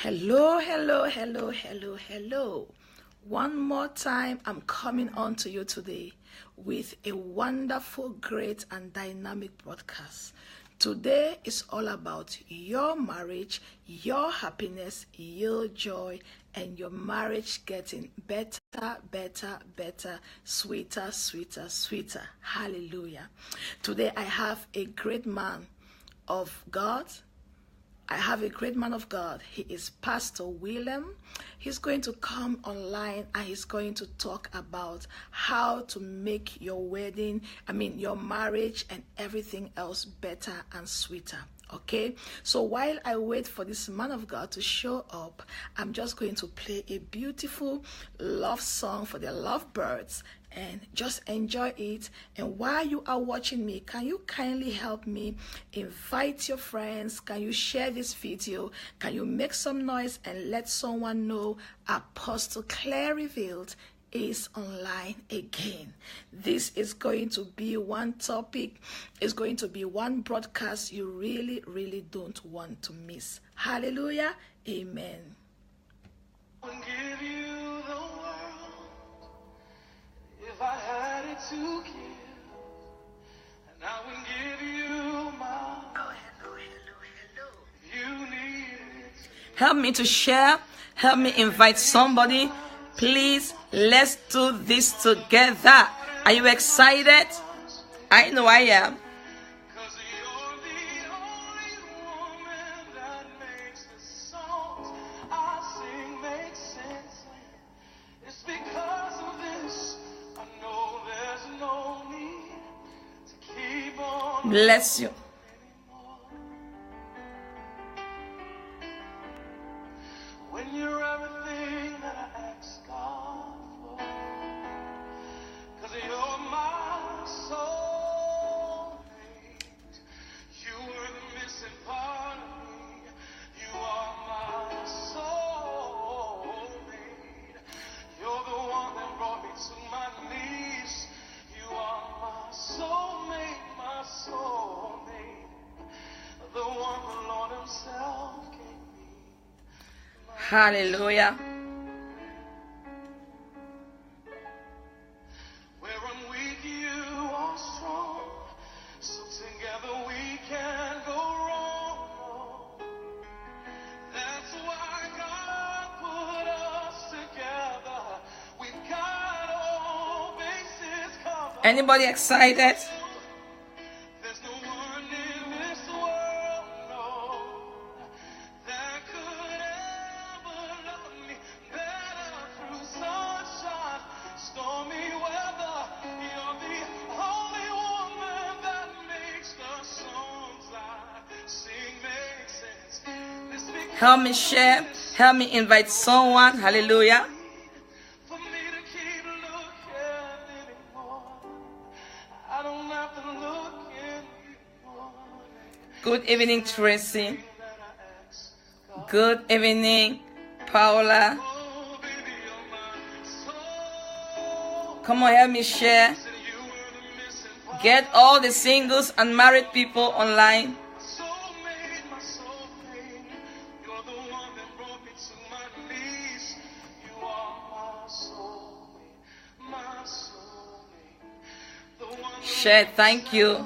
Hello, hello, hello, hello, hello. One more time, I'm coming on to you today with a wonderful, great, and dynamic broadcast. Today is all about your marriage, your happiness, your joy, and your marriage getting better, better, better, sweeter, sweeter, sweeter. Hallelujah. Today I have a great man of God. I have a great man of God. He is Pastor William. He's going to come online and he's going to talk about how to make your your marriage and everything else better and sweeter. Okay, so while I wait for this man of God to show up, I'm just going to play a beautiful love song for the lovebirds and just enjoy it. And while you are watching me, can you kindly help me invite your friends? Can you share this video? Can you make some noise and let someone know Apostle Claire Revealed is online again? This is going to be one topic, it's going to be one broadcast you really, really don't want to miss. Hallelujah. Amen. I would give you the world if I had it to give, and I would give you my if you needed it. Help me to share. Help me invite somebody. Please, let's do this together. Are you excited? I know I am. 'Cause you're the only woman that makes the songs I sing make sense. It's because of this I know there's no need to keep on. Bless you. When you're everything that I ask God for, 'cause you're my soulmate. You were the missing part of me. You are my soulmate. You're the one that brought me to my knees. You are my soulmate, my soulmate. The one the Lord Himself gave me. Hallelujah. Where I'm weak, you are strong. So together we can go wrong. That's why God put us together. We've got all bases covered. Anybody excited? There's no one in this world, no, that could ever love me better through sunshine, stormy weather. You're the only woman that makes the songs I sing make sense. This becomes Help me share. Help me invite someone. Hallelujah. for me to keep looking anymore. I don't have to look anymore. Good evening, Tracy. That I ask God. Good evening, Paula. Oh, baby, you're my soul. Come on, help me share. Said you were the missing part. Get all the singles and married people online. My soulmate, my soulmate. You're the one that brought me to my knees. You are my soulmate, my soulmate. The one that Share. Thank you.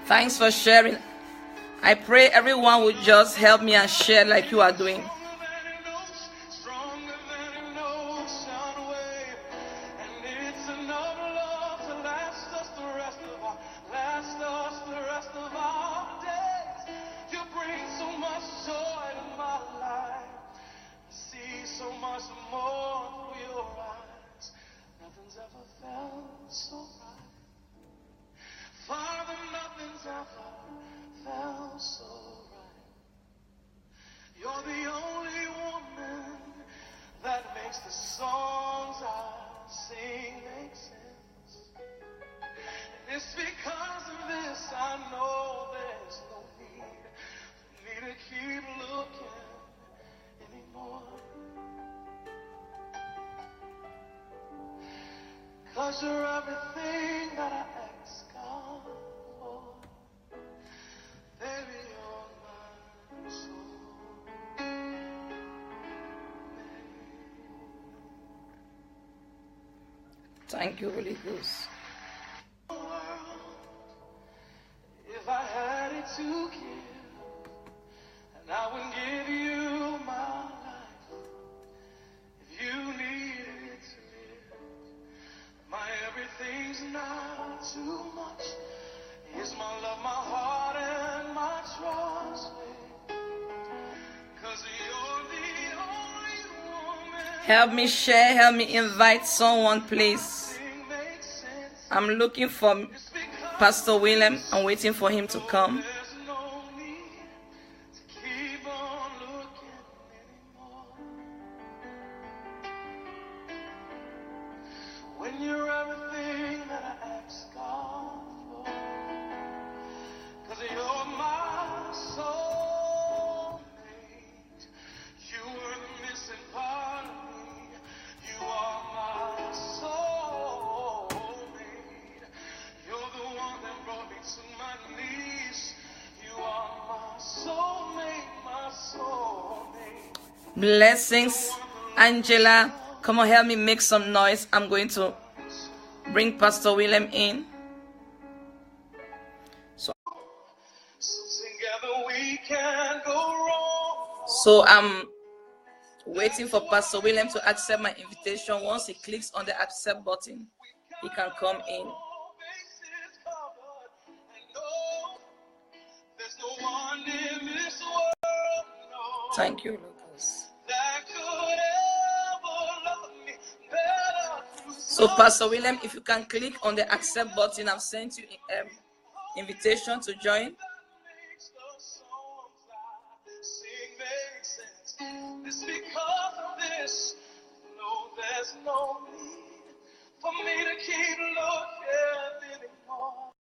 Thanks for sharing. I pray everyone would just help me and share like you are doing. stronger than an ocean wave. And it's enough love to last us the rest of our days. You bring so much joy to my life. I see so much more through your eyes. Nothing's ever felt so right. Father, nothing's ever felt so right. You're the only woman that makes the songs I sing make sense. And it's because of this I know there's no need for me to keep looking anymore. 'Cause you're everything that I ask God for. Baby, you're my soul. Thank you, Holy Ghost. If I had it to give, and I would give you my life. If you needed it to live, my everything's not too much. Here's my love, my heart, and my trust. 'Cause you're the only woman. Help me share, help me invite someone, please. Makes sense. I'm looking for Pastor William. I'm waiting for him to come. There's no need to keep on looking anymore. When you're everything that I ask God for, 'cause you're my soulmate. You were the missing part of me. You are my soulmate. You're the one that brought me to my knees. You are my soulmate, my soulmate. Blessings, Angela. Come on, help me make some noise. I'm going to bring Pastor William in. So together we can go wrong. So I'm waiting for Pastor William to accept my invitation. Once he clicks on the accept button, he can come in. All bases covered. And no, there's no one in this world, no, Thank you, Lucas. that could ever love me better. So Pastor William, if you can click on the accept button, I've sent you invitation to join. Makes the songs I sing make sense. It's because of this. No, there's no need for me to keep looking anymore.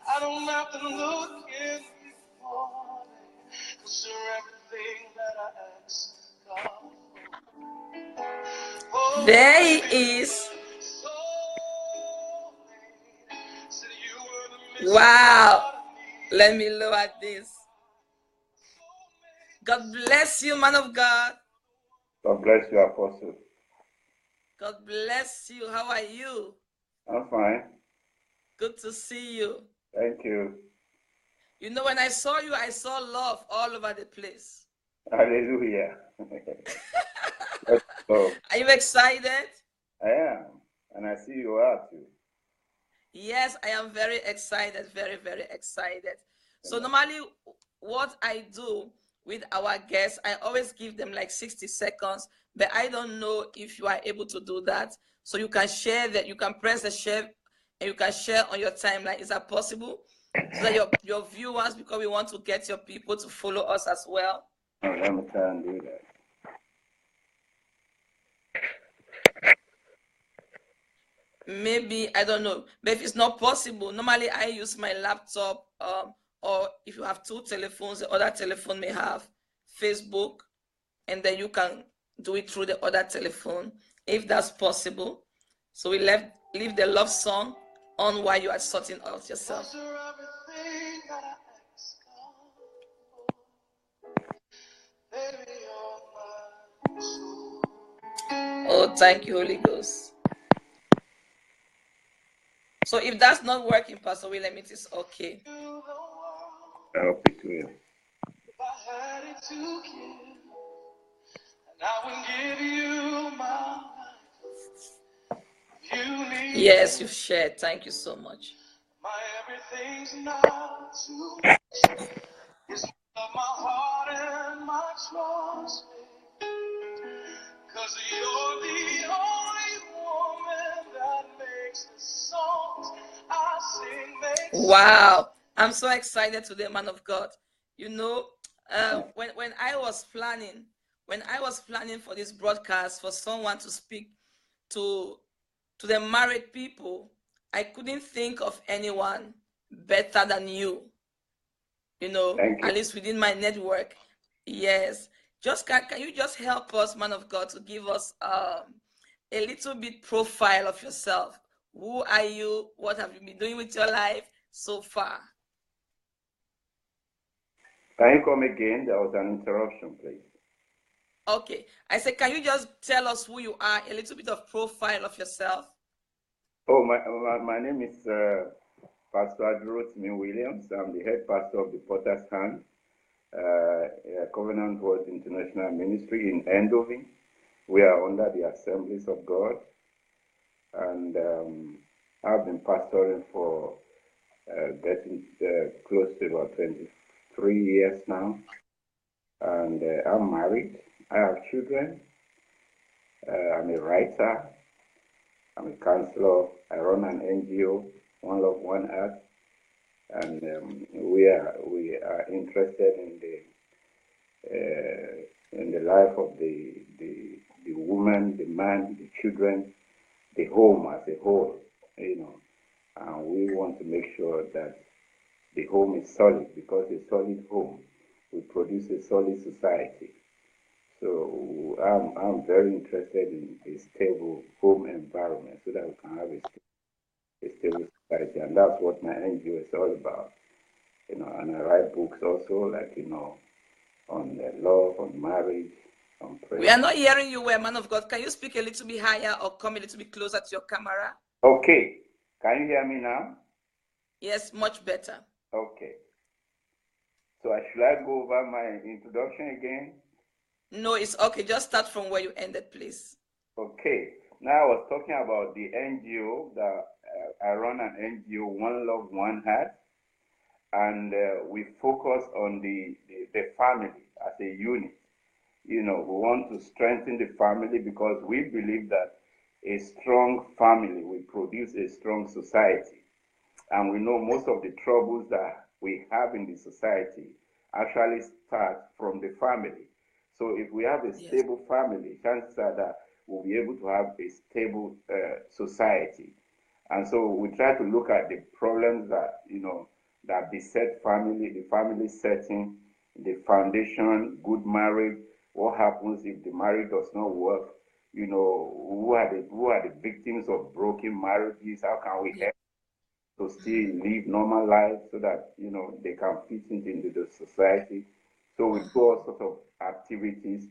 I don't have to look anymore. 'Cause you're everything that I ask God for. Oh, There he is. soulmate. Said you were the missing Wow. part of me. Let me look at this. God bless you, man of God. God bless you, Apostle. God bless you. How are you? I'm fine. Good to see you. Thank you. You know, when I saw you, I saw love all over the place. Hallelujah. Let's go. Are you excited? I am. And I see you are too. Yes, I am very excited, very, very excited. So normally what I do with our guests, I always give them like 60 seconds, but I don't know if you are able to do that. So you can share that, you can press the share and you can share on your timeline. Is that possible? So that your viewers, because we want to get your people to follow us as well. Oh, let me try and do that. Maybe, I don't know, but if it's not possible, normally I use my laptop, or if you have two telephones, the other telephone may have Facebook, and then you can do it through the other telephone, if that's possible. So we leave the love song on while you are sorting out yourself. 'Cause you're everything that I ask God for. Baby, you're my soul. Oh, thank you, Holy Ghost. So if that's not working, Pastor William, it is okay. You the world. I hope it will. If I had it to give, and I would give you my life. You need Yes, you've shared. Thank you so much. my everything's not too much. It's my heart and my trust. 'Cause you're the only woman that makes the songs I sing make Wow, I'm so excited today, man of God. You know, when I was planning for this broadcast for someone to speak to the married people, I couldn't think of anyone better than you. You know, Thank you. at least within my network. Yes. Just can you just help us, man of God, to give us a little bit profile of yourself? Who are you? What have you been doing with your life so far? Can you come again? There was an interruption, please. Okay. I said, can you just tell us who you are, a little bit of profile of yourself? Oh, my name is Pastor Rotimi Williams. I'm the head pastor of the Potter's Hand Covenant World International Ministry in Eindhoven. We are under the Assemblies of God, and I've been pastoring for getting close to about 23 years now, and I'm married. I have children. I'm a writer. I'm a counselor. I run an NGO, One Love, One Earth, and we are interested in the life of the woman, the man, the children, the home as a whole, and we want to make sure that the home is solid, because a solid home will produce a solid society. So I'm very interested in a stable home environment so that we can have a stable society, and that's what my NGO is all about. And I write books also, like on love, on marriage, on prayer. We are not hearing you well, man of God. Can you speak a little bit higher or come a little bit closer to your camera? Okay, can you hear me now? Yes, much better. Okay. So should I go over my introduction again? No, it's okay. Just start from where you ended, please. Okay. Now I was talking about the NGO that I run an NGO, One Love, One Heart, and we focus on the family as a unit. We want to strengthen the family because we believe that a strong family will produce a strong society. And we know most of the troubles that we have in the society actually start from the family. So if we have a stable family, chances are that we'll be able to have a stable society. And so we try to look at the problems that, that beset family, the family setting, the foundation, good marriage. What happens if the marriage does not work? Who are the victims of broken marriages? How can we help to still live normal lives so that they can fit into the society? So we do all sorts of activities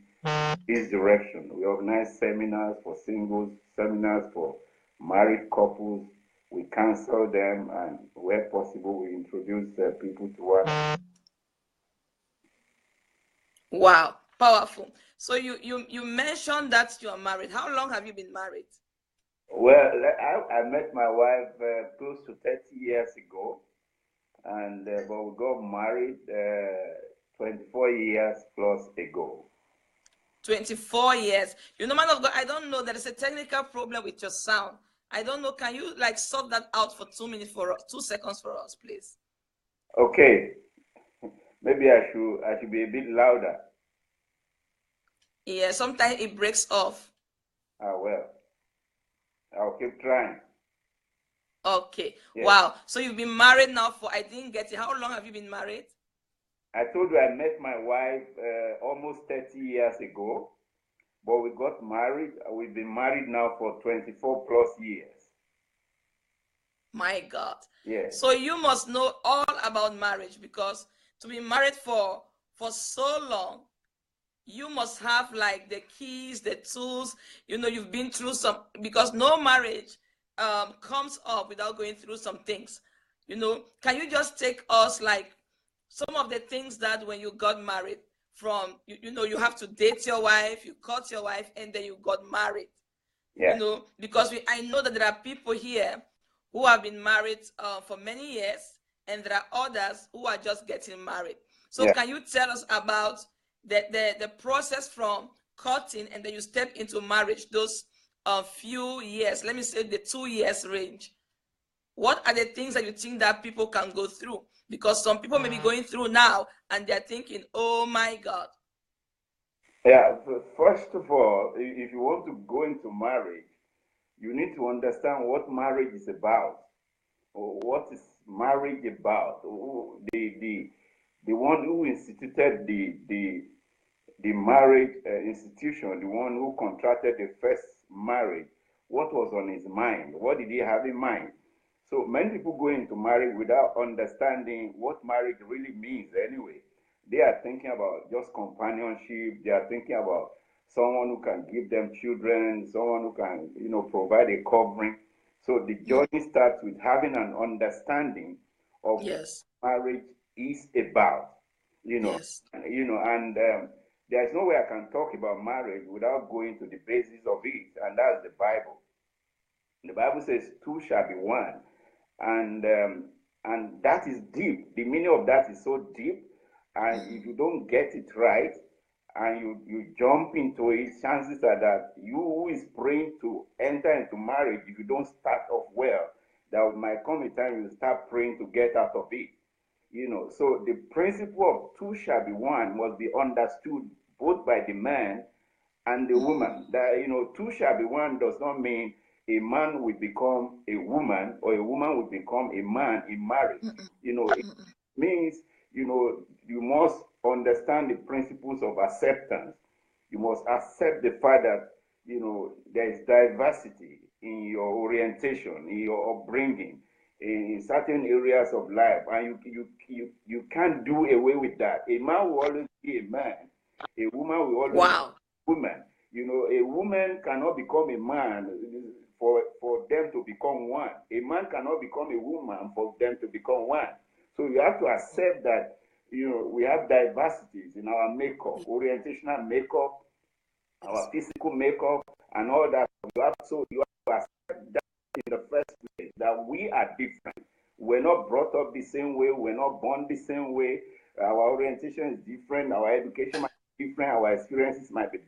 this direction. We organize seminars for singles, seminars for married couples. We counsel them, and where possible, we introduce people to one. Wow, powerful. So you mentioned that you are married. How long have you been married? Well, I met my wife close to 30 years ago, and but we got married 24 years plus ago. 24 years. Man of God, I don't know. There is a technical problem with your sound. I don't know. Can you sort that out for 2 minutes for us, 2 seconds for us, please? Okay. Maybe I should be a bit louder. Yeah, sometimes it breaks off. Well, I'll keep trying. Okay. Yes. Wow. So you've been married now for, I didn't get it. How long have you been married? I told you I met my wife almost 30 years ago, but we got married. We've been married now for 24 plus years. My God. Yes. So you must know all about marriage, because to be married for so long, you must have the keys, the tools. You've been through some, because no marriage comes up without going through some things. Can you just take us some of the things that when you got married, from you have to date your wife, you caught your wife, and then you got married. Yeah. Because I know that there are people here who have been married for many years, and there are others who are just getting married. So Can you tell us about the process from courting and then you step into marriage, those few years, let me say the 2 years range? What are the things that you think that people can go through? Because some people may be going through now and they're thinking, oh my God. Yeah, first of all, if you want to go into marriage, you need to understand what marriage is about. What is marriage about? The one who instituted the marriage institution, the one who contracted the first marriage, what was on his mind? What did he have in mind? So many people go into marriage without understanding what marriage really means anyway. They are thinking about just companionship. They are thinking about someone who can give them children, someone who can, provide a covering. So the journey starts with having an understanding of Yes. what marriage is about. Yes. And there's no way I can talk about marriage without going to the basis of it, and that's the Bible. The Bible says two shall be one, and that is deep. The meaning of that is so deep, and if you don't get it right, and you jump into it, chances are that you who is praying to enter into marriage, if you don't start off well, there might come a time you start praying to get out of it. So the principle of two shall be one must be understood both by the man and the woman. That two shall be one does not mean a man will become a woman or a woman will become a man in marriage. It means you must understand the principles of acceptance. You must accept the fact that there is diversity in your orientation, in your upbringing, in certain areas of life, and you can't do away with that. A man will always be a man. A woman will always Wow. be a woman. A woman cannot become a man for them to become one. A man cannot become a woman for them to become one. So you have to accept that we have diversities in our makeup, orientational makeup, our physical makeup, and all that. You have to accept that in the first place, that we are different. We're not brought up the same way. We're not born the same way. Our orientation is different. Our education might be different. Our experiences might be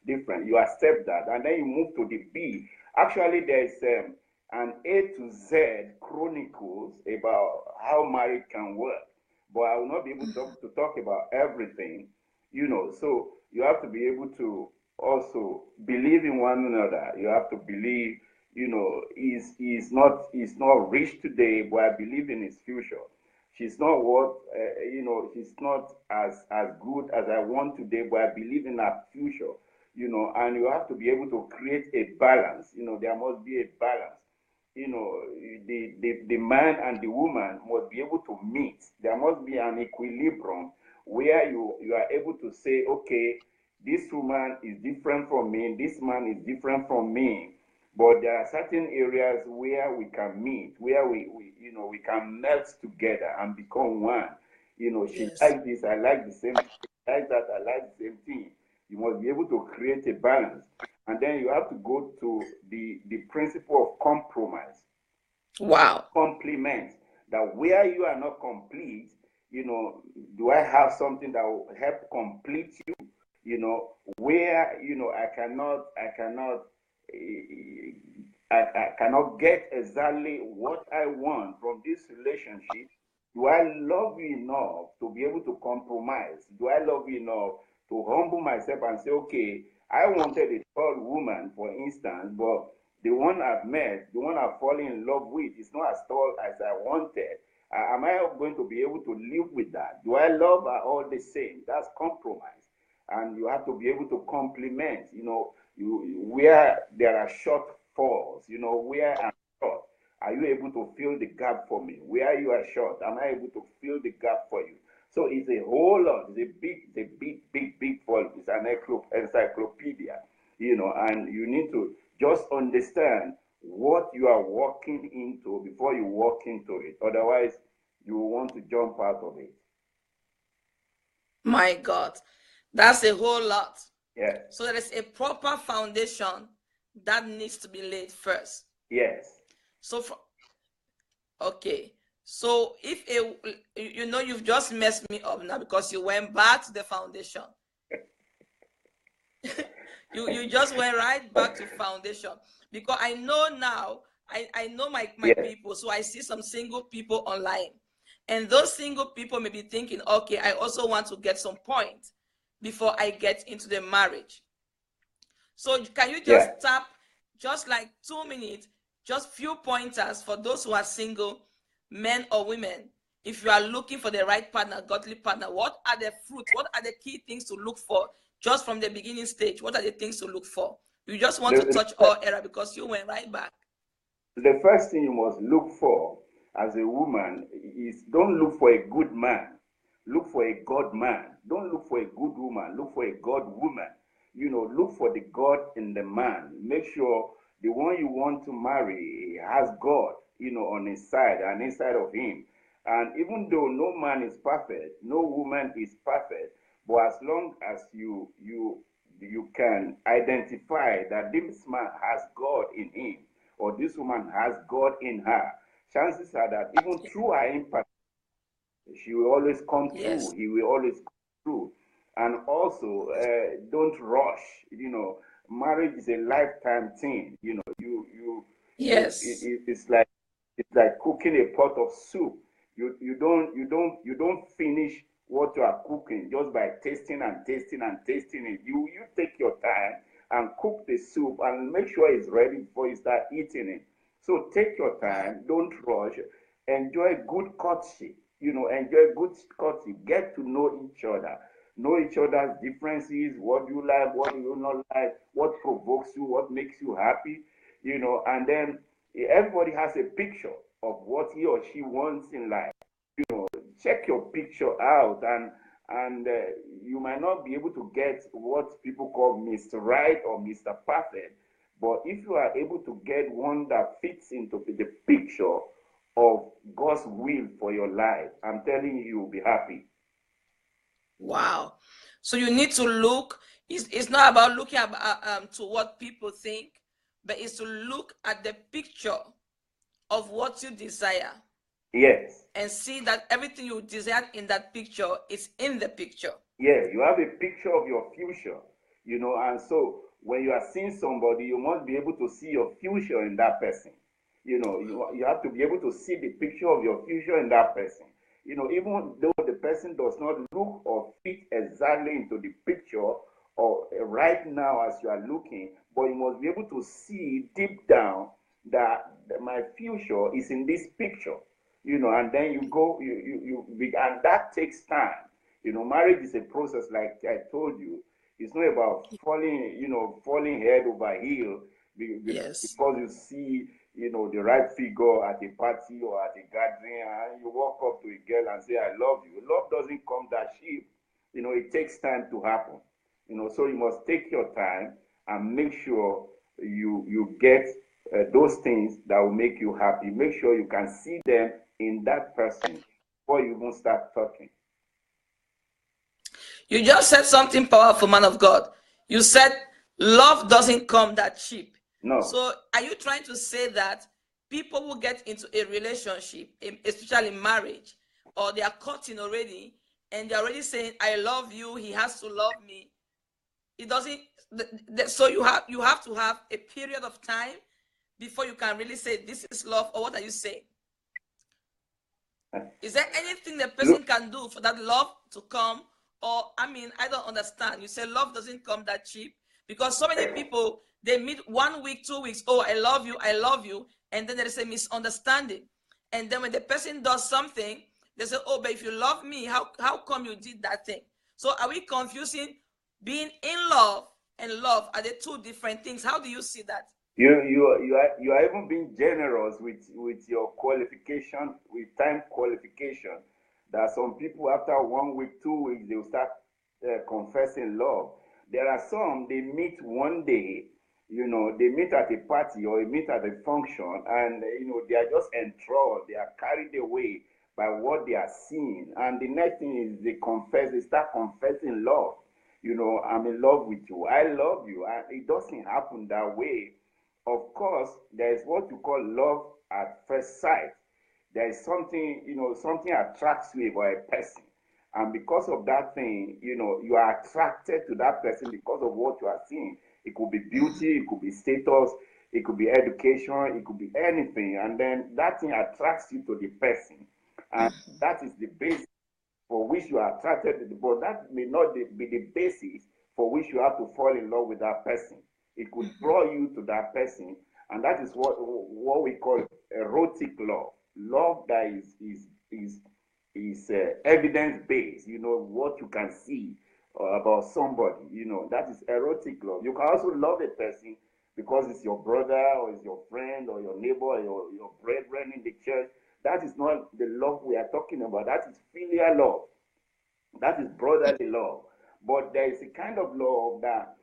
different. You accept that, and then you move to the B. Actually, there's an A to Z chronicles about how marriage can work, but I will not be able to talk about everything. So you have to be able to also believe in one another. You have to believe, he's not rich today, but I believe in his future. She's not she's not as good as I want today, but I believe in her future. And you have to be able to create a balance. There must be a balance. The man and the woman must be able to meet. There must be an equilibrium where you are able to say, okay, this woman is different from me, this man is different from me, but there are certain areas where we can meet, where we can melt together and become one. She likes this, I like the same thing, she likes that, I like the same thing. You must be able to create a balance. And then you have to go to the principle of compromise. Wow. Complement. That where you are not complete, do I have something that will help complete you? Where I cannot get exactly what I want from this relationship. Do I love you enough to be able to compromise? Do I love you enough to humble myself and say, okay, I wanted a tall woman, for instance, but the one I've met, the one I've fallen in love with, is not as tall as I wanted. Am I going to be able to live with that? Do I love her all the same? That's compromise. And you have to be able to complement, where there are shortfalls, where I'm short. Are you able to fill the gap for me? Where you are short, am I able to fill the gap for you? So it's a whole lot. It's a big volume. It's an encyclopedia, and you need to just understand what you are walking into before you walk into it. Otherwise, you will want to jump out of it. My God, that's a whole lot. Yes. So there is a proper foundation that needs to be laid first. Yes. So okay. So if you've just messed me up now because you went back to the foundation. you just went right back to foundation, because I know now, I know my people. So I see some single people online, and those single people may be thinking, okay, I also want to get some points before I get into the marriage. So can you just tap just like 2 minutes, just few pointers for those who are single, men or women? If you are looking for the right partner, godly partner, what are the fruits? What are the key things to look for just from the beginning stage? What are the things to look for? You just want to touch all area because you went right back. The first thing you must look for as a woman is, don't look for a good man. Look for a God man. Don't look for a good woman. Look for a God woman. Look for the God in the man. Make sure The one you want to marry has God, on his side and inside of him. And even though no man is perfect, no woman is perfect, but as long as you can identify that this man has God in him or this woman has God in her, chances are that even through her imperfection, she will always come through. Yes. He will always come through. And also, don't rush. Marriage is a lifetime thing. Yes. It's like cooking a pot of soup. You don't finish what you are cooking just by tasting and tasting and tasting it. You take your time and cook the soup and make sure it's ready before you start eating it. So take your Wow. time, don't rush, enjoy good courtship. Enjoy good courtship. Get to know each other's differences. What do you like? What do you not like? What provokes you? What makes you happy? And then everybody has a picture of what he or she wants in life. Check your picture out, and you might not be able to get what people call Mr. Right or Mr. Perfect, but if you are able to get one that fits into the picture of God's will for your life, I'm telling you, you'll be happy. Wow. So you need to look. It's not about looking to what people think, but it's to look at the picture of what you desire Yes. and see that everything you desire in that picture is in the picture. Yeah, you have a picture of your future, and so when you are seeing somebody, you must be able to see your future in that person. You have to be able to see the picture of your future in that person. Even though the person does not look or fit exactly into the picture or right now as you are looking, but you must be able to see deep down that my future is in this picture. And then you go, and that takes time. Marriage is a process, like I told you. It's not about falling head over heel Yes. because you see, the right figure at a party or at a gathering, and you walk up to a girl and say, "I love you." Love doesn't come that cheap. It takes time to happen. So you must take your time and make sure you get those things that will make you happy. Make sure you can see them in that person before you even start talking. You just said something powerful, man of God. You said love doesn't come that cheap. No. So are you trying to say that people who get into a relationship, especially marriage, or they are courting already, and they're already saying, "I love you, he has to love me." It doesn't. So you have to have a period of time before you can really say this is love, or what are you saying? Is there anything the Look, person can do for that love to come? Or, I mean, I don't understand. You say love doesn't come that cheap because so many people, they meet 1 week, 2 weeks. Oh, I love you. And then there is a misunderstanding. And then when the person does something, they say, "Oh, but if you love me, how come you did that thing?" So are we confusing being in love and love? Are they two different things? How do you see that? you are even being generous with your qualification, with time qualification. That some people after 1 week, 2 weeks, they'll start confessing love. There are some, they meet one day, they meet at a party or they meet at a function, and they are just enthralled, they are carried away by what they are seeing, and the next thing is they start confessing love. I'm in love with you, I love you, and it doesn't happen that way. Of course, there is what you call love at first sight. There is something, something attracts you about a person. And because of that thing, you are attracted to that person because of what you are seeing. It could be beauty, it could be status, it could be education, it could be anything. And then that thing attracts you to the person. And that is the basis for which you are attracted to the, but that may not be the basis for which you have to fall in love with that person. It could draw you to that person, and that is what we call erotic love. Love that is evidence based. What you can see about somebody. That is erotic love. You can also love a person because it's your brother or it's your friend or your neighbor or your brethren in the church. That is not the love we are talking about. That is filial love. That is brotherly love. But there is a kind of love that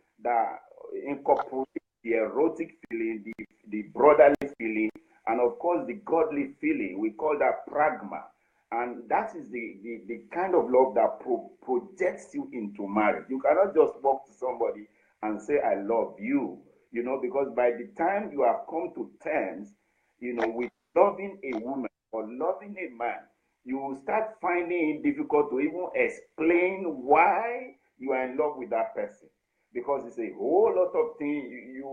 incorporates the erotic feeling, the brotherly feeling, and of course the godly feeling. We call that pragma. And that is the kind of love that projects you into marriage. You cannot just walk to somebody and say, I love you, because by the time you have come to terms, with loving a woman or loving a man, you will start finding it difficult to even explain why you are in love with that person. Because it's a whole lot of things. You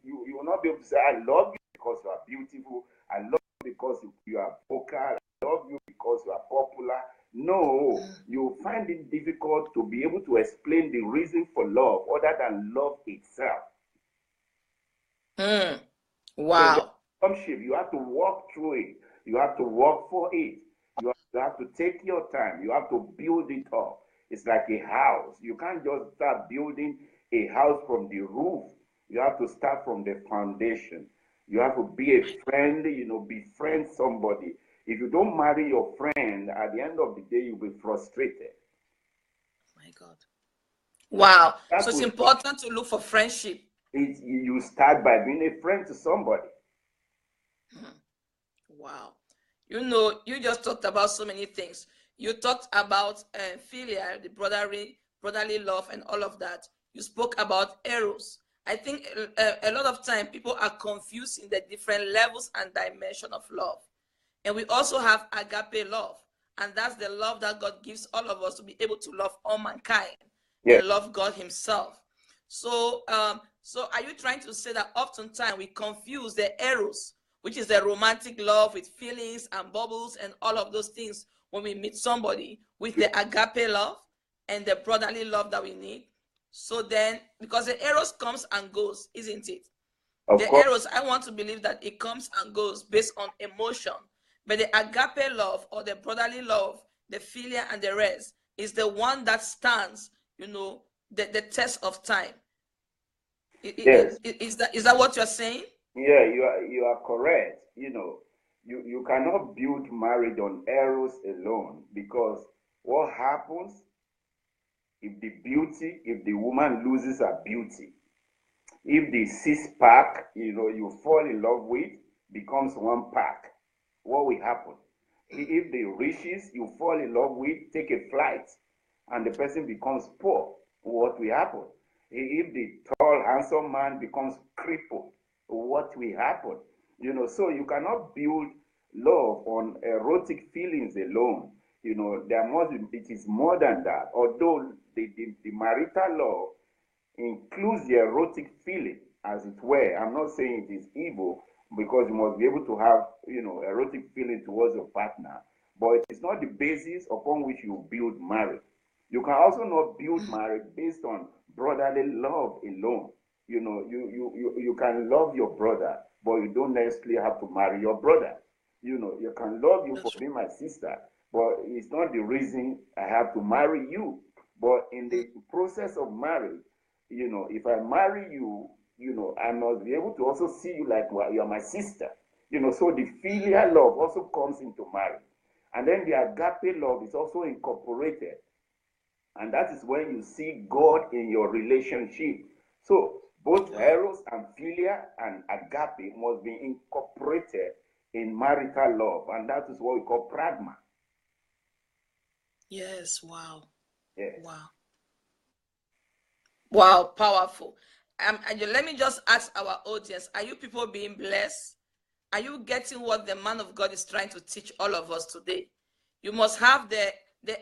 will not be able to say, I love you because you are beautiful. I love you because you are vocal. I love you because you are popular. No, you find it difficult to be able to explain the reason for love other than love itself. Wow. So you have to walk through it. You have to work for it. You have to take your time. You have to build it up. It's like a house. You can't just start building a house from the roof. You have to start from the foundation. You have to be a friend, befriend somebody. If you don't marry your friend, at the end of the day, you'll be frustrated. My God. Wow. So it's important to look for friendship. You start by being a friend to somebody. Wow. You just talked about so many things. You talked about philia, the brotherly love and all of that. You spoke about eros. I think a lot of time people are confusing the different levels and dimension of love. And we also have agape love. And that's the love that God gives all of us to be able to love all mankind and love God himself. So, so are you trying to say that oftentimes we confuse the eros, which is the romantic love with feelings and bubbles and all of those things when we meet somebody, with the agape love and the brotherly love that we need? So then, because the eros comes and goes, isn't it? The eros, I want to believe that it comes and goes based on emotion. But the agape love or the brotherly love, the philia and the rest, is the one that stands, the test of time. Yes. Is that what you're saying? Yeah, you are correct. You cannot build marriage on eros alone, because what happens if the woman loses her beauty, if the six-pack, you fall in love with becomes one pack, what will happen? If the riches you fall in love with take a flight and the person becomes poor, what will happen? If the tall, handsome man becomes crippled, what will happen? So you cannot build love on erotic feelings alone. It is more than that. Although the marital love includes the erotic feeling, as it were. I'm not saying it is evil, because you must be able to have, erotic feeling towards your partner, but it is not the basis upon which you build marriage. You can also not build marriage based on brotherly love alone. You can love your brother, but you don't necessarily have to marry your brother. You can love you for being my sister, but it's not the reason I have to marry you. But in the process of marriage, if I marry you, I must be able to also see you like, well, you're my sister. So the filial love also comes into marriage. And then the agape love is also incorporated. And that is when you see God in your relationship. So both eros and philia and agape must be incorporated in marital love. And that is what we call pragma. Yes, wow. Yes. Wow. Wow, powerful. Let me just ask our audience, are you people being blessed? Are you getting what the man of God is trying to teach all of us today? You must have the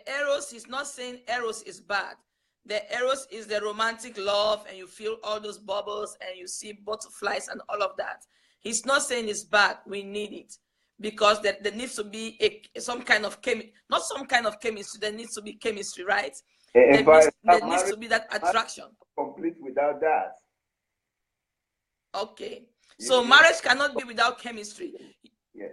eros. He's not saying eros is bad. The eros is the romantic love, and you feel all those bubbles and you see butterflies and all of that. He's not saying it's bad. We need it, because there needs to be some kind of not some kind of chemistry. There needs to be chemistry, right? There needs to be that attraction. Complete without that. Okay. So marriage cannot be without chemistry. Yes.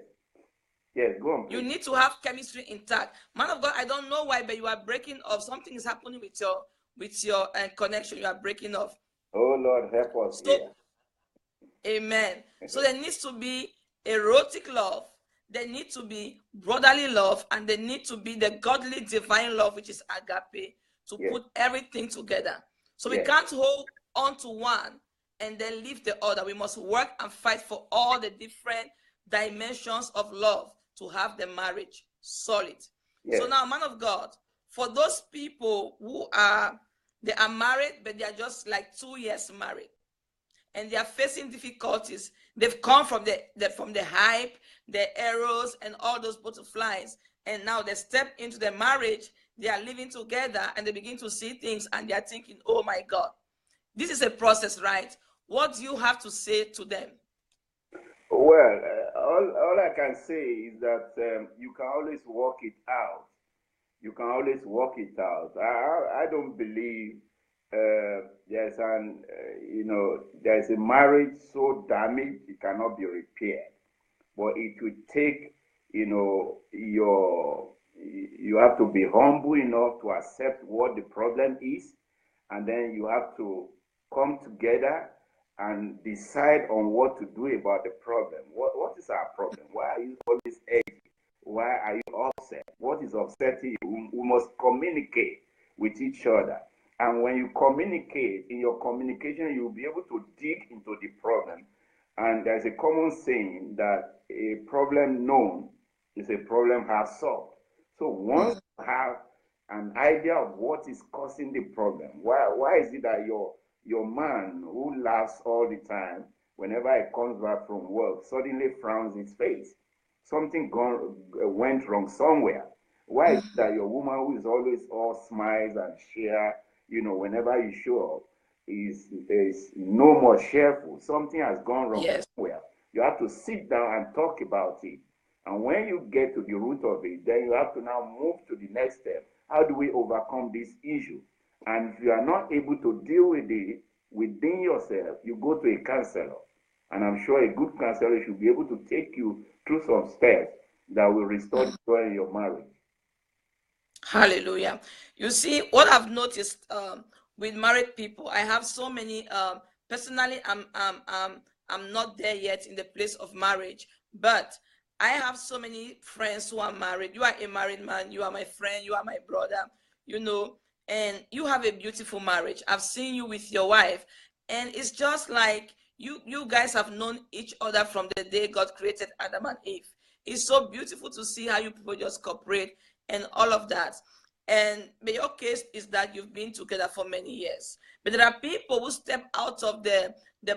Yes, go on, please. You need to have chemistry intact. Man of God, I don't know why, but you are breaking off. Something is happening with your connection. You are breaking off. Oh Lord, help us here. Amen. So there needs to be erotic love. There needs to be brotherly love, and there needs to be the godly divine love, which is agape, to put everything together. So we can't hold on to one and then leave the other. We must work and fight for all the different dimensions of love to have the marriage solid. Yes. So now, man of God, for those people who they are married, but they are just like 2 years married, and they are facing difficulties. They've come from the hype, the arrows, and all those butterflies, and now they step into the marriage. They are living together, and they begin to see things, and they are thinking, "Oh my God, this is a process, right?" What do you have to say to them? Well, all I can say is that you can always work it out. You can always work it out. I don't believe there's there's a marriage so damaged it cannot be repaired. But it would take, you have to be humble enough to accept what the problem is, and then you have to come together and decide on what to do about the problem. What is our problem? Why are you always angry? Why are you upset? What is upsetting you? We must communicate with each other. And when you communicate, in your communication, you'll be able to dig into the problem. And there's a common saying that a problem known is a problem half solved. So once you have an idea of what is causing the problem, why is it that your man who laughs all the time, whenever he comes back from work, suddenly frowns his face? Something went wrong somewhere. Why is it that your woman who is always all smiles and share, whenever you show up, is no more cheerful? Something has gone wrong somewhere. You have to sit down and talk about it. And when you get to the root of it, then you have to now move to the next step. How do we overcome this issue? And if you are not able to deal with it within yourself, you go to a counselor. And I'm sure a good counselor should be able to take you through some steps that will restore joy in your marriage. Hallelujah. You see, what I've noticed with married people, I have so many. Personally, I'm not there yet in the place of marriage, but I have so many friends who are married. You are a married man. You are my friend. You are my brother. And you have a beautiful marriage. I've seen you with your wife, and it's just like you guys have known each other from the day God created Adam and Eve. It's so beautiful to see how you people just cooperate and all of that. But your case is that you've been together for many years. But there are people who step out of the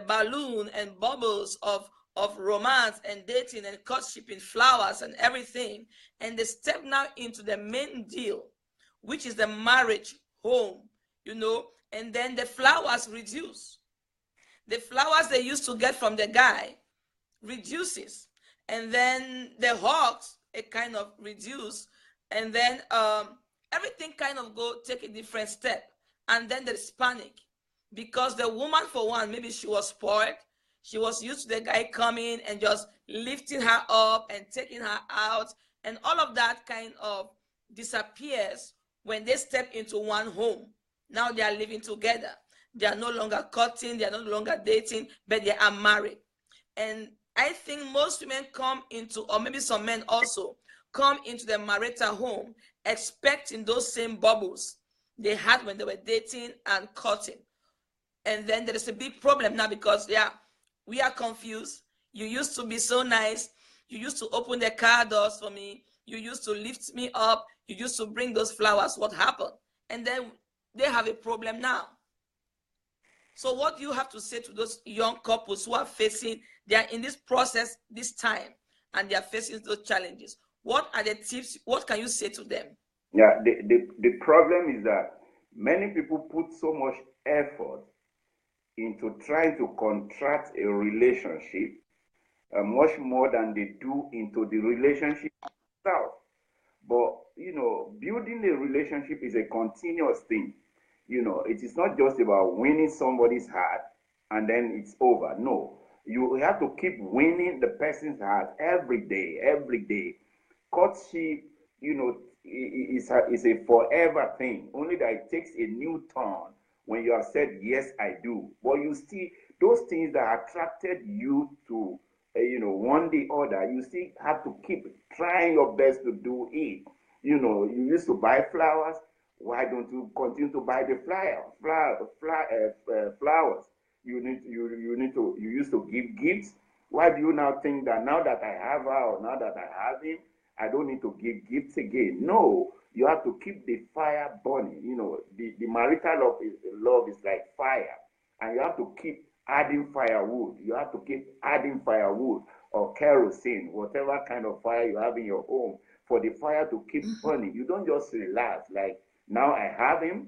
balloon and bubbles of romance and dating and courtship and flowers and everything, and they step now into the main deal, which is the marriage home, and then the flowers reduce. The flowers they used to get from the guy reduces, and then the hugs, it kind of reduce, and then everything kind of take a different step. And then there's panic, because the woman, for one, maybe she was spoiled. She was used to the guy coming and just lifting her up and taking her out, and all of that kind of disappears when they step into one home. Now they are living together. They are no longer courting, they are no longer dating, but they are married. And I think most women come into, or maybe some men also, come into the marital home expecting those same bubbles they had when they were dating and courting. And then there is a big problem now, because we are confused. You used to be so nice. You used to open the car doors for me. You used to lift me up. You used to bring those flowers. What happened? And then they have a problem now. So what do you have to say to those young couples who are they are in this process this time, and they are facing those challenges? What are the tips? What can you say to them? Yeah, the problem is that many people put so much effort into trying to contract a relationship, much more than they do into the relationship itself. But, building a relationship is a continuous thing. It is not just about winning somebody's heart and then it's over. No, you have to keep winning the person's heart every day, every day. Courtship, is a forever thing, only that it takes a new turn when you have said, yes, I do. But you still, those things that attracted you to, one the other, you still have to keep trying your best to do it. You used to buy flowers. Why don't you continue to buy the flowers? You used to give gifts. Why do you now think that now that I have her or now that I have him, I don't need to give gifts again? No, you have to keep the fire burning. The marital love is like fire, and you have to keep adding firewood. You have to keep adding firewood or kerosene, whatever kind of fire you have in your home, for the fire to keep burning. You don't just relax like now I have him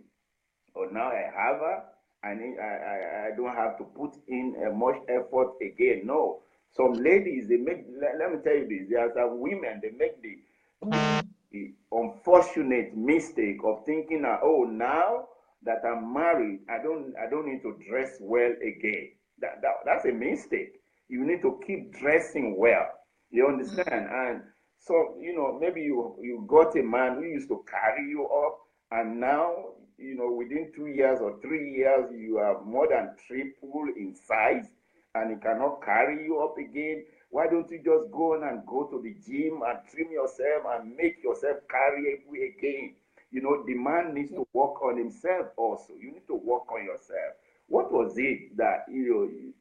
or now I have her. I don't have to put in much effort again. No, some ladies they make. Let me tell you this. There are some women they make the unfortunate mistake of thinking that, oh, now that I'm married, I don't need to dress well again. That's a mistake. You need to keep dressing well. You understand? And so maybe you got a man who used to carry you up, and now within 2 years or 3 years you are more than triple in size, and he cannot carry you up again. Why don't you just go on and go to the gym and trim yourself and make yourself carryable again? The man needs to work on himself also. You need to work on yourself. What was it that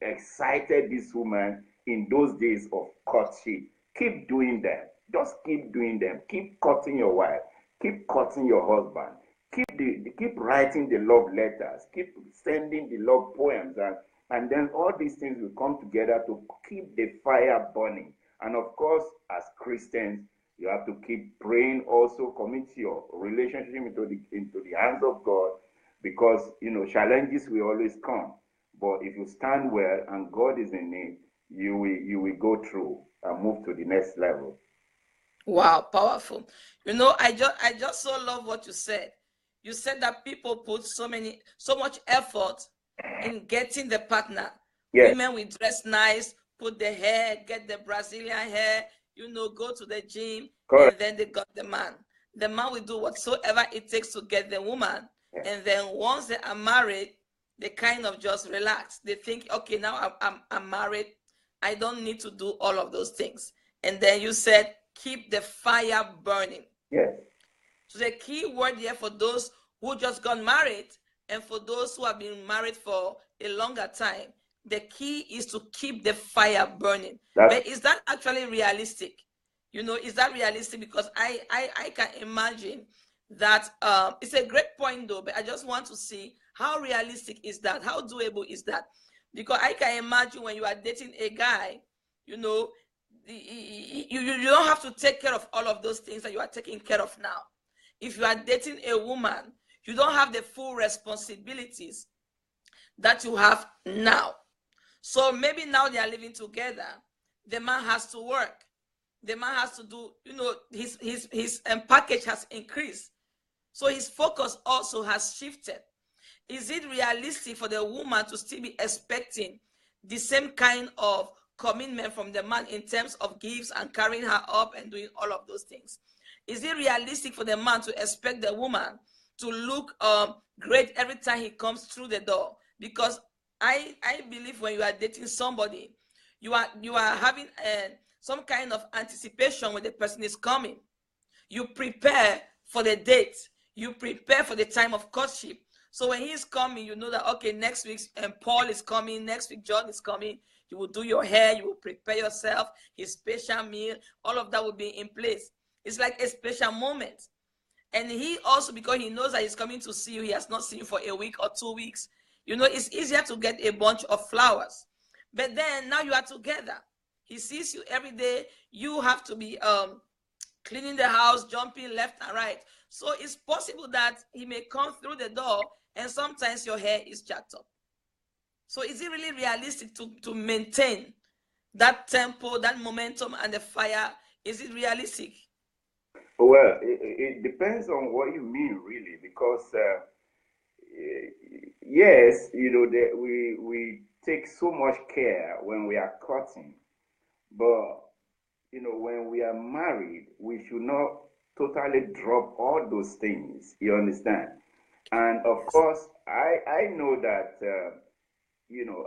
excited this woman in those days of courtship? Keep doing them. Just keep doing them. Keep courting your wife. Keep courting your husband. Keep writing the love letters. Keep sending the love poems, and then all these things will come together to keep the fire burning. And of course, as Christians, you have to keep praying also, commit your relationship into the hands of God, because challenges will always come. But if you stand well and God is in it, you will go through and move to the next level. Wow, powerful. I just so love what you said. You said that people put so much effort in getting the partner. Yes. Women will dress nice, put the hair, get the Brazilian hair, go to the gym, Correct. and then they got the man. The man will do whatsoever it takes to get the woman. Yes. And then once they are married, they kind of just relax. They think, okay, now I'm married. I don't need to do all of those things. And then you said, keep the fire burning. Yes. So the key word here for those who just got married and for those who have been married for a longer time, the key is to keep the fire burning. But is that actually realistic? Is that realistic? Because I can imagine that it's a great point though, but I just want to see how realistic is that? How doable is that? Because I can imagine when you are dating a guy, you don't have to take care of all of those things that you are taking care of now. If you are dating a woman, you don't have the full responsibilities that you have now. So maybe now they are living together. The man has to work. The man has to do, his package has increased. So his focus also has shifted. Is it realistic for the woman to still be expecting the same kind of commitment from the man in terms of gifts and carrying her up and doing all of those things? Is it realistic for the man to expect the woman to look great every time he comes through the door? Because I believe when you are dating somebody, you are having some kind of anticipation when the person is coming. You prepare for the date. You prepare for the time of courtship. So when he is coming, you know that, okay, next week Paul is coming, next week John is coming. You will do your hair, you will prepare yourself, his special meal, all of that will be in place. It's like a special moment. And he also, because he knows that he's coming to see you, he has not seen you for a week or 2 weeks. It's easier to get a bunch of flowers. But then now you are together. He sees you every day. You have to be cleaning the house, jumping left and right. So it's possible that he may come through the door and sometimes your hair is jacked up. So is it really realistic to maintain that tempo, that momentum, and the fire? Is it realistic? Well, it depends on what you mean, really, because yes, we take so much care when we are courting, but when we are married, we should not totally drop all those things. You understand? And of course, I know that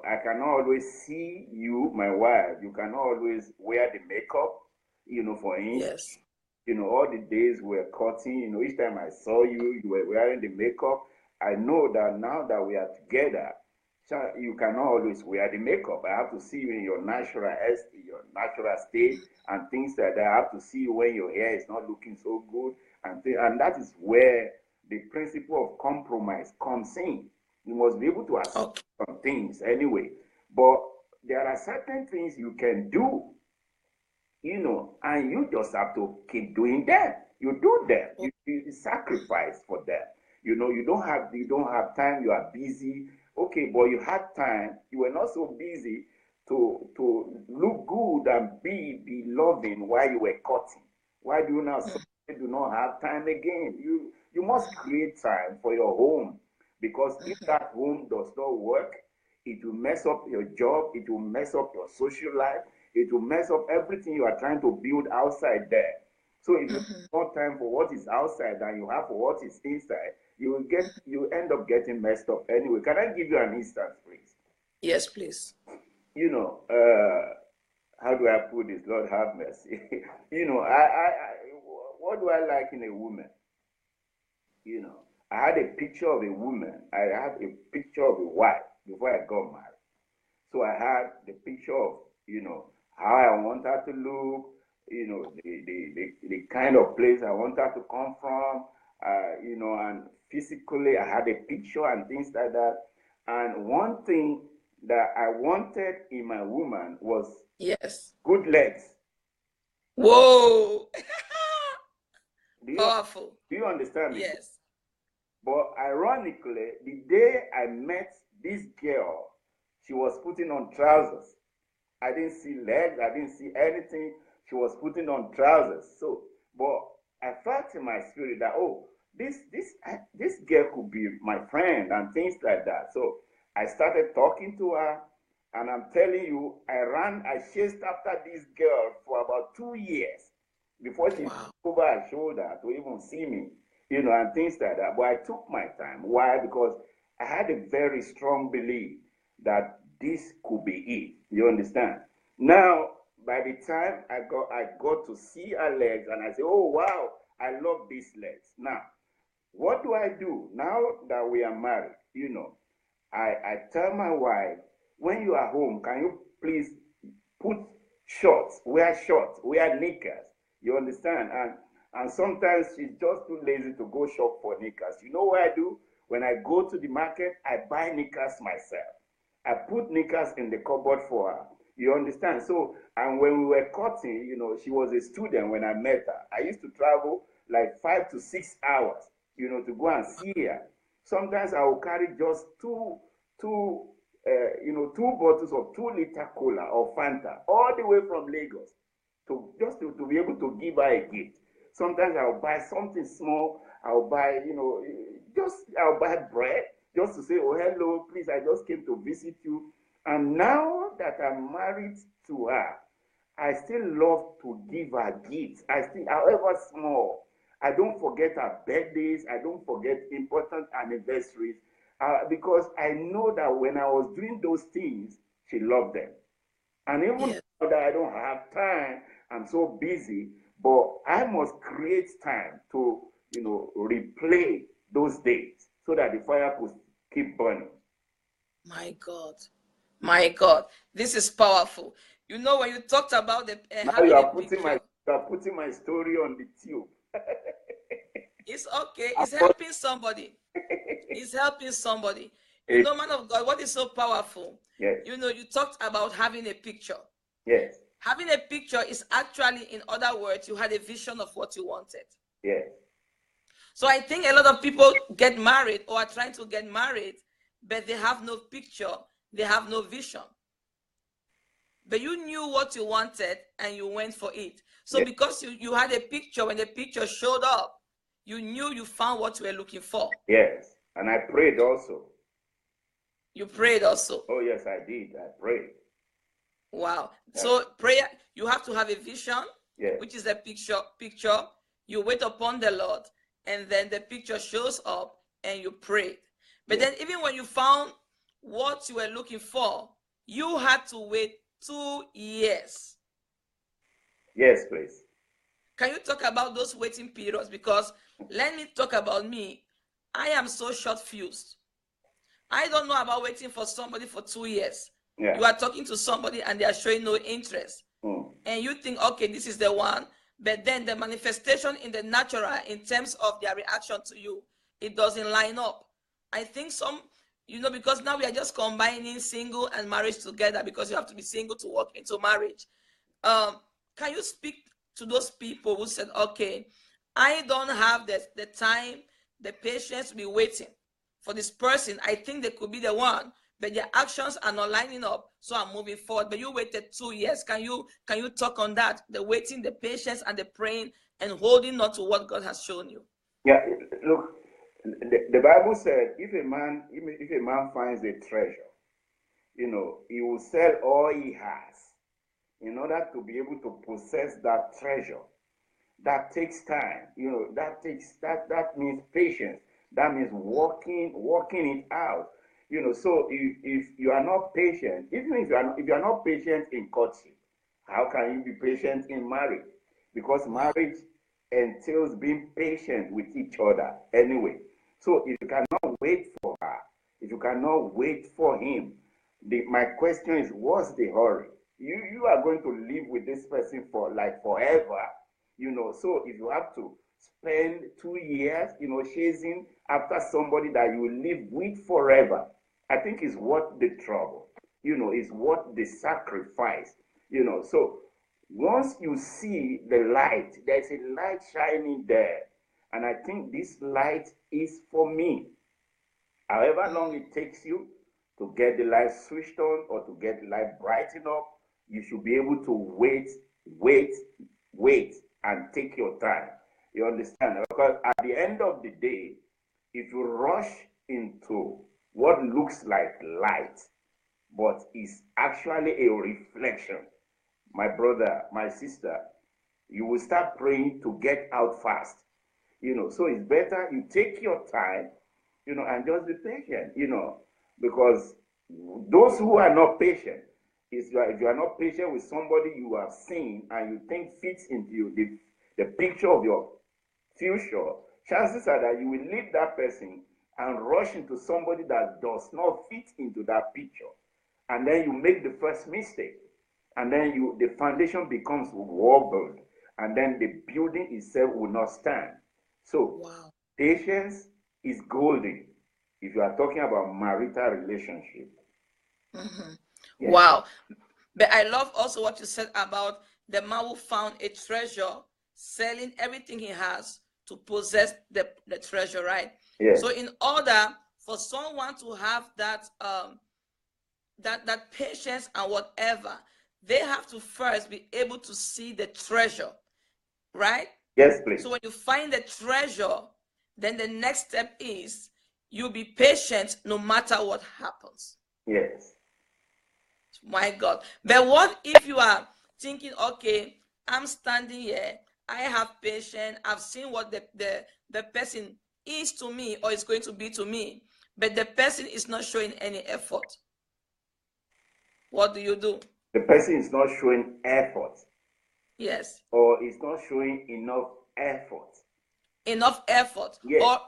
I cannot always see you, my wife. You cannot always wear the makeup. For instance. Yes. All the days we were courting, each time I saw you, you were wearing the makeup. I know that now that we are together, You cannot always wear the makeup. I have to see you in your natural state, and things like that. I have to see you when your hair is not looking so good, and that is where the principle of compromise comes in. You must be able to accept Okay. some things anyway, but there are certain things you can do, and you just have to keep doing them. You do them. You sacrifice for them. You don't have time. You are busy. Okay, but you had time. You were not so busy to look good and be loving while you were cutting. Why do you now suddenly do not have time again? You must create time for your home, because if that home does not work, it will mess up your job. It will mess up your social life. It will mess up everything you are trying to build outside there. So if you have more time for what is outside than you have for what is inside, you end up getting messed up anyway. Can I give you an instance, please? Yes, please. You know, how do I put this? Lord have mercy. What do I like in a woman? I had a picture of a woman. I had a picture of a wife before I got married. So I had the picture of, how I want her to look, the kind of place I want her to come from, and physically I had a picture and things like that. And one thing that I wanted in my woman was good legs. Whoa. Powerful. Do you understand me? Yes. But ironically, the day I met this girl, she was putting on trousers. I didn't see legs. I didn't see anything. She was putting on trousers. But I felt in my spirit that, this girl could be my friend and things like that. So I started talking to her, and I'm telling you, I chased after this girl for about 2 years before she looked over her shoulder to even see me, and things like that. But I took my time. Why? Because I had a very strong belief that this could be it. You understand? Now, by the time I got to see her legs, and I said, oh, wow, I love these legs. Now, what do I do? Now that we are married, I tell my wife, when you are home, can you please put shorts, wear knickers. You understand? And sometimes she's just too lazy to go shop for knickers. You know what I do? When I go to the market, I buy knickers myself. I put knickers in the cupboard for her. You understand? So, and when we were cutting, she was a student when I met her. I used to travel like 5 to 6 hours, to go and see her. Sometimes I will carry just two bottles of 2-liter cola or Fanta all the way from Lagos to be able to give her a gift. Sometimes I'll buy something small. I'll buy, I'll buy bread just to say, oh, hello, please, I just came to visit you. And now that I'm married to her, I still love to give her gifts. However small, I don't forget her birthdays. I don't forget important anniversaries, because I know that when I was doing those things, she loved them. And even though that I don't have time, I'm so busy, but I must create time to, replay those days so that the fire could keep burning. My God. My God. This is powerful. When you talked about the now you are putting my story on the tube. It's okay. It's helping somebody. It's helping somebody. Man of God, what is so powerful? Yes. You talked about having a picture. Yes. Having a picture is actually, in other words, you had a vision of what you wanted. Yes. So I think a lot of people get married or are trying to get married, but they have no picture. They have no vision. But you knew what you wanted and you went for it. So because you had a picture, when the picture showed up, you knew you found what you were looking for. Yes. And I prayed also. You prayed also? Oh, yes, I did. I prayed. Wow. So prayer, you have to have a vision, which is a picture. You wait upon the Lord, and then the picture shows up and you pray. But then even when you found what you were looking for, you had to wait 2 years. Yes, please. Can you talk about those waiting periods? Because let me talk about me. I am so short-fused. I don't know about waiting for somebody for 2 years. Yeah. You are talking to somebody and they are showing no interest. Mm. And you think, okay, this is the one. But then the manifestation in the natural, in terms of their reaction to you, it doesn't line up. I think some, because now we are just combining single and marriage together, because you have to be single to walk into marriage. Can you speak to those people who said, okay, I don't have the time, the patience to be waiting for this person. I think they could be the one, but their actions are not lining up, so I'm moving forward. But you waited 2 years. Can you talk on that? The waiting, the patience, and the praying and holding on to what God has shown you. Yeah, look, the Bible said if a man finds a treasure, he will sell all he has in order to be able to possess that treasure. That takes time, that means patience. That means working it out. So if you are not patient, even if you are not patient in courtship, how can you be patient in marriage? Because marriage entails being patient with each other anyway. So if you cannot wait for her, if you cannot wait for him, my question is, what's the hurry? You are going to live with this person for like forever. So if you have to spend 2 years, chasing after somebody that you will live with forever, I think is worth the trouble, is worth the sacrifice, So once you see the light, there's a light shining there. And I think this light is for me. However long it takes you to get the light switched on or to get the light brightened up, you should be able to wait, and take your time. You understand? Because at the end of the day, if you rush into what looks like light, but is actually a reflection, my brother, my sister, you will start praying to get out fast. So it's better you take your time, and just be patient, because those who are not patient, if you are not patient with somebody you have seen and you think fits into the picture of your future, chances are that you will leave that person and rush into somebody that does not fit into that picture. And then you make the first mistake. And then the foundation becomes wobbled. And then the building itself will not stand. So patience is golden if you are talking about marital relationship. Yes. Wow. But I love also what you said about the man who found a treasure, selling everything he has to possess the treasure, right? Yes. So in order for someone to have that that patience and whatever, they have to first be able to see the treasure, right? Yes, please. So when you find the treasure, then the next step is you be patient no matter what happens. Yes. My God. But what if you are thinking, okay, I'm standing here, I have patience, I've seen what the person is to me or is going to be to me, but the person is not showing any effort. What do you do? The person is not showing effort. Yes. Or is not showing enough effort. Enough effort. Yes. Or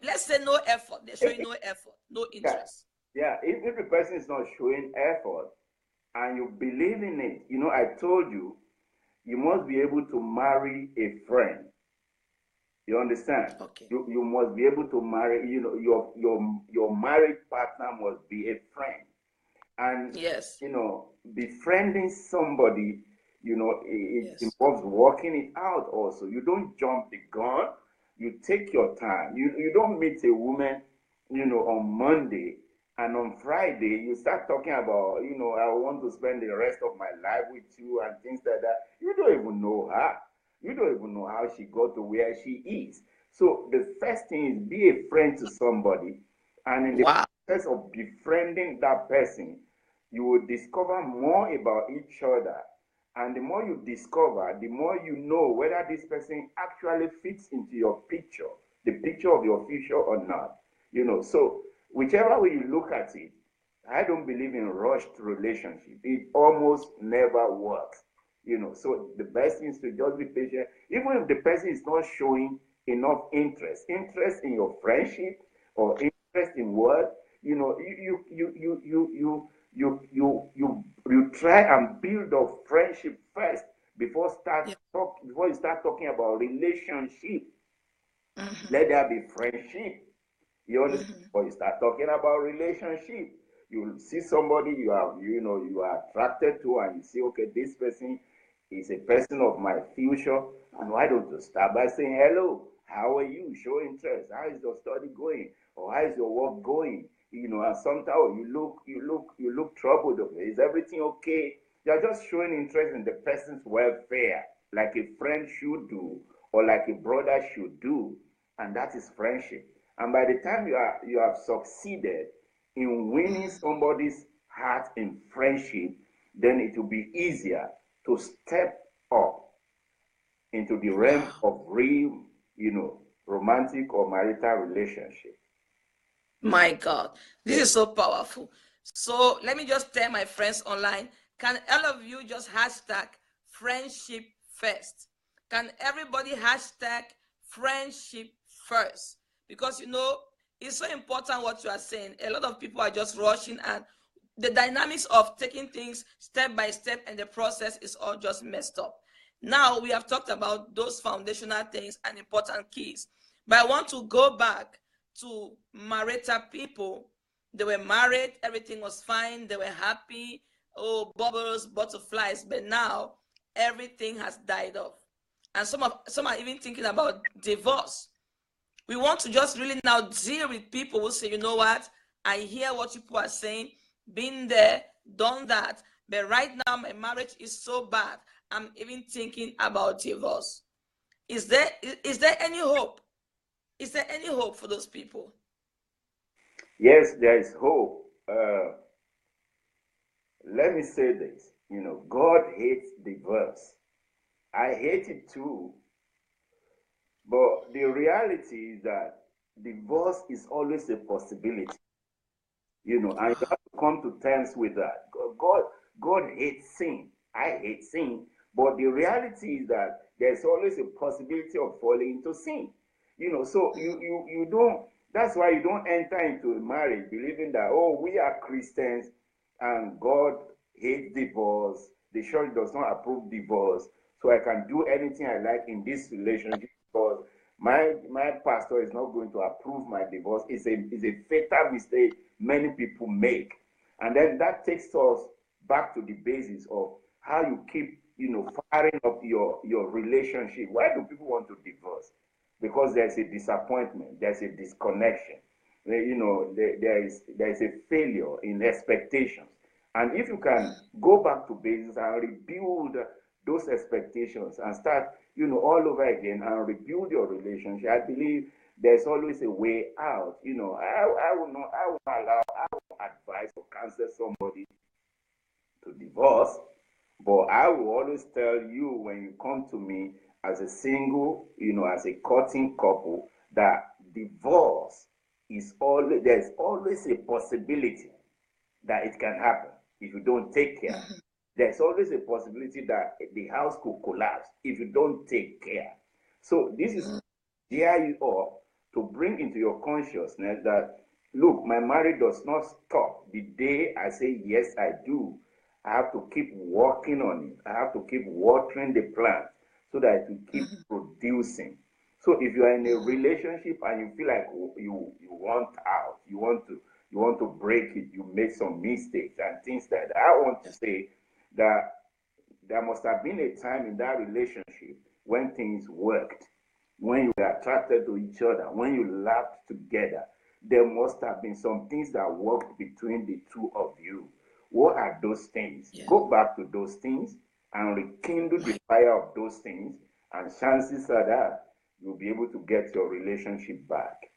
let's say no effort. They're showing no effort, no interest. Yeah. If the person is not showing effort and you believe in it, I told you, you must be able to marry a friend. You understand? Okay. You must be able to marry, your married partner must be a friend. And yes, befriending somebody, it yes. involves working it out also. You don't jump the gun. You take your time. You don't meet a woman, on Monday, and on Friday you start talking about, I want to spend the rest of my life with you and things like that. You don't even know her. You don't even know how she got to where she is. So the first thing is be a friend to somebody, and in the process of befriending that person, you will discover more about each other. And the more you discover, the more you know whether this person actually fits into your picture, the picture of your future or not. So whichever way you look at it, I don't believe in rushed relationship. It almost never works. So the best thing is to just be patient. Even if the person is not showing enough interest in your friendship or interest in what, You know, you try and build a friendship first before before you start talking about relationship. Let there be friendship. You understand? But you start talking about relationship. You see somebody you are attracted to, and you see, okay, this person is a person of my future. And why don't you start by saying, hello, how are you? Show interest. How is your study going? Or how is your work going? You know, and sometimes you look troubled. Is everything okay? You're just showing interest in the person's welfare, like a friend should do, or like a brother should do, and that is friendship. And by the time you have succeeded in winning somebody's heart in friendship, then it will be easier to step up into the realm of real, romantic or marital relationship. My God, this is so powerful. So let me just tell my friends online, can all of you just hashtag friendship first? Can everybody hashtag friendship first? Because, it's so important what you are saying. A lot of people are just rushing, and the dynamics of taking things step by step and the process is all just messed up. Now we have talked about those foundational things and important keys, but I want to go back to marital people. They were married, everything was fine, they were happy, oh, bubbles, butterflies, but now everything has died off. And some are even thinking about divorce. We want to just really now deal with people who say, you know what, I hear what people are saying, been there, done that, but right now my marriage is so bad, I'm even thinking about divorce. Is there any hope? Is there any hope for those people? Yes, there is hope. Let me say this. God hates divorce. I hate it too. But the reality is that divorce is always a possibility. And you have to come to terms with that. God hates sin. I hate sin. But the reality is that there's always a possibility of falling into sin. So you don't, that's why you don't enter into a marriage believing that, oh, we are Christians and God hates divorce. The church does not approve divorce. So I can do anything I like in this relationship because my pastor is not going to approve my divorce. It's a fatal mistake many people make. And then that takes us back to the basis of how you keep, firing up your relationship. Why do people want to divorce? Because there's a disappointment, there's a disconnection. There is a failure in expectations. And if you can go back to basics and rebuild those expectations and start, all over again and rebuild your relationship, I believe there's always a way out. I will advise or counsel somebody to divorce, but I will always tell you when you come to me as a single, as a courting couple, that divorce is always, there's always a possibility that it can happen if you don't take care. There's always a possibility that the house could collapse if you don't take care. So this is gear you up to bring into your consciousness that, look, my marriage does not stop the day I say, yes, I do. I have to keep working on it. I have to keep watering the plant so that it will keep producing. So if you are in a relationship and you feel like you want out, you want to break it, you make some mistakes and things like that, I want to say that there must have been a time in that relationship when things worked, when you were attracted to each other, when you laughed together. There must have been some things that worked between the two of you. What are those things? Yeah. Go back to those things and rekindle the fire of those things, and chances are that you'll be able to get your relationship back.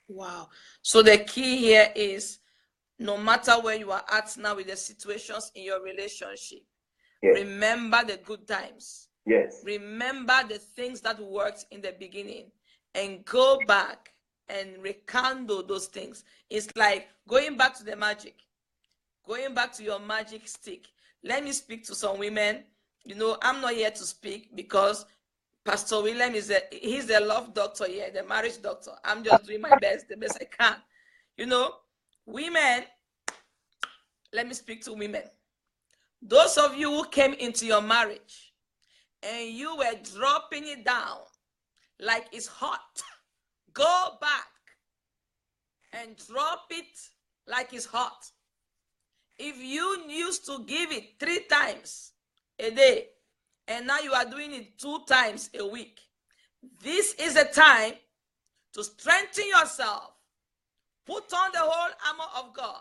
Wow. So the key here is, no matter where you are at now with the situations in your relationship, yes, remember the good times. Yes. Remember the things that worked in the beginning and go back and rekindle those things. It's like going back to the magic, going back to your magic stick. Let me speak to some women. I'm not here to speak because Pastor William he's the love doctor here, the marriage doctor. I'm just doing my best, the best I can. Women, let me speak to women. Those of you who came into your marriage and you were dropping it down like it's hot, go back and drop it like it's hot. If you used to give it 3 times a day and now you are doing it 2 times a week, this is a time to strengthen yourself. Put on the whole armor of God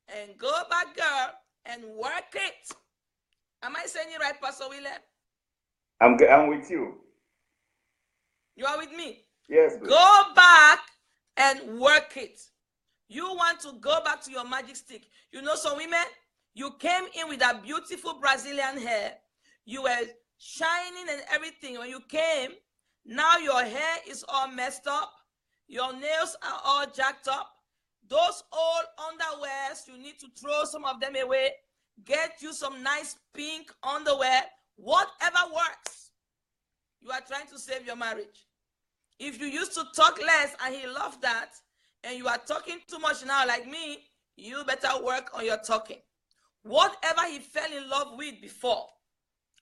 and go back, girl, and work it. Am I saying it right, Pastor William? I'm with you. You are with me? Yes, please. Go back and work it. You want to go back to your magic stick. You know some women, you came in with that beautiful Brazilian hair. You were shining and everything. When you came, now your hair is all messed up. Your nails are all jacked up. Those old underwears, you need to throw some of them away. Get you some nice pink underwear. Whatever works. You are trying to save your marriage. If you used to talk less and he loved that, and you are talking too much now like me, you better work on your talking. Whatever he fell in love with before.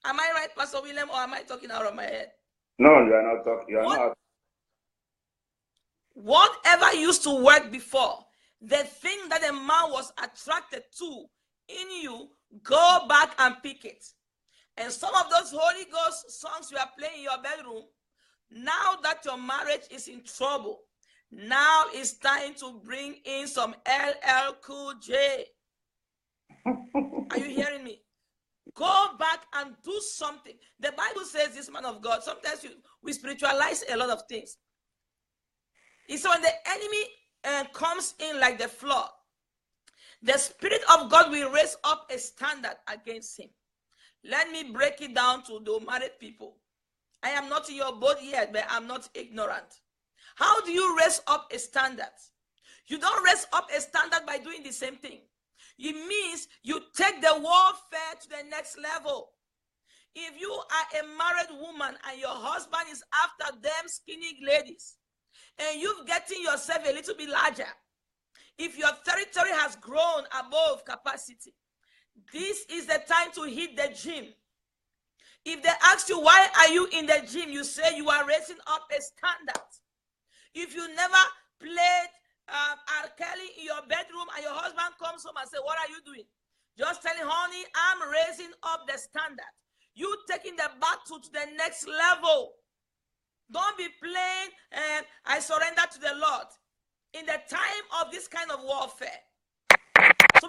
Am I right, Pastor William, or am I talking out of my head? No, you are not talking. You are not. Whatever used to work before, the thing that a man was attracted to in you, go back and pick it. And some of those Holy Ghost songs you are playing in your bedroom, now that your marriage is in trouble, now it's time to bring in some LL Cool J. Are you hearing me? Go back and do something. The Bible says, this man of God, sometimes we spiritualize a lot of things. It's when the enemy comes in like the flood, the Spirit of God will raise up a standard against him. Let me break it down to the married people. I am not in your boat yet, but I'm not ignorant. How do you raise up a standard? You don't raise up a standard by doing the same thing. It means you take the warfare to the next level. If you are a married woman and your husband is after them skinny ladies, and you're getting yourself a little bit larger, if your territory has grown above capacity, this is the time to hit the gym. If they ask you, why are you in the gym? You say you are raising up a standard. If you never played R. Kelly in your bedroom and your husband comes home and says, what are you doing? Just tell him, honey, I'm raising up the standard. You taking the battle to the next level. Don't be playing and I surrender to the Lord. In the time of this kind of warfare. So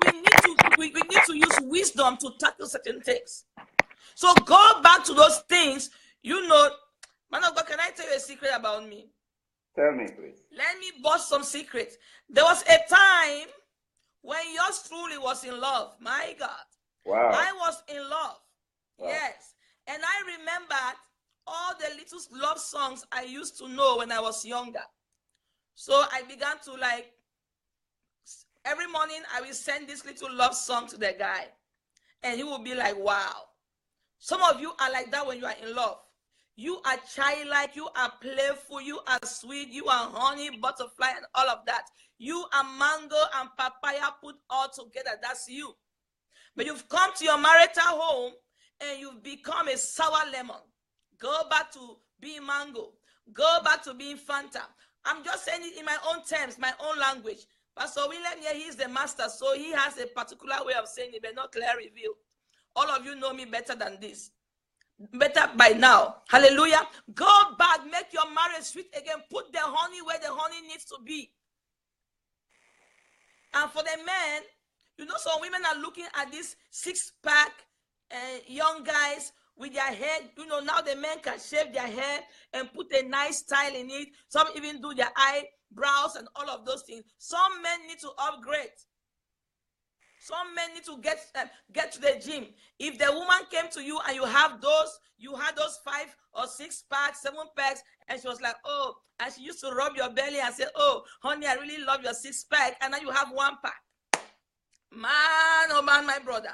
we need to use wisdom to tackle certain things. So go back to those things. You know, man of God, can I tell you a secret about me? Tell me, please. Let me bust some secrets. There was a time when yours truly was in love. My God. Wow. I was in love. Wow. Yes. And I remembered all the little love songs I used to know when I was younger. So I began to every morning I will send this little love song to the guy. And he will be like, wow. Some of you are like that when you are in love. You are childlike, you are playful, you are sweet, you are honey, butterfly, and all of that. You are mango and papaya put all together. That's you. But you've come to your marital home and you've become a sour lemon. Go back to being mango. Go back to being Fanta. I'm just saying it in my own terms, my own language. Pastor William here, he's the master, so he has a particular way of saying it, but not clear reveal. All of you know me better than this. Better by now. Hallelujah. Go back, make your marriage sweet again. Put the honey where the honey needs to be. And for the men, you know, some women are looking at this six-pack young guys with their hair. You know, now the men can shave their hair and put a nice style in it. Some even do their eyebrows and all of those things. Some men need to upgrade. Some men need to get to the gym. If the woman came to you and you had those 5 or 6 packs, 7 packs, and she was like, oh, and she used to rub your belly and say, oh, honey, I really love your 6-pack, and now you have 1 pack. Man, oh man, my brother,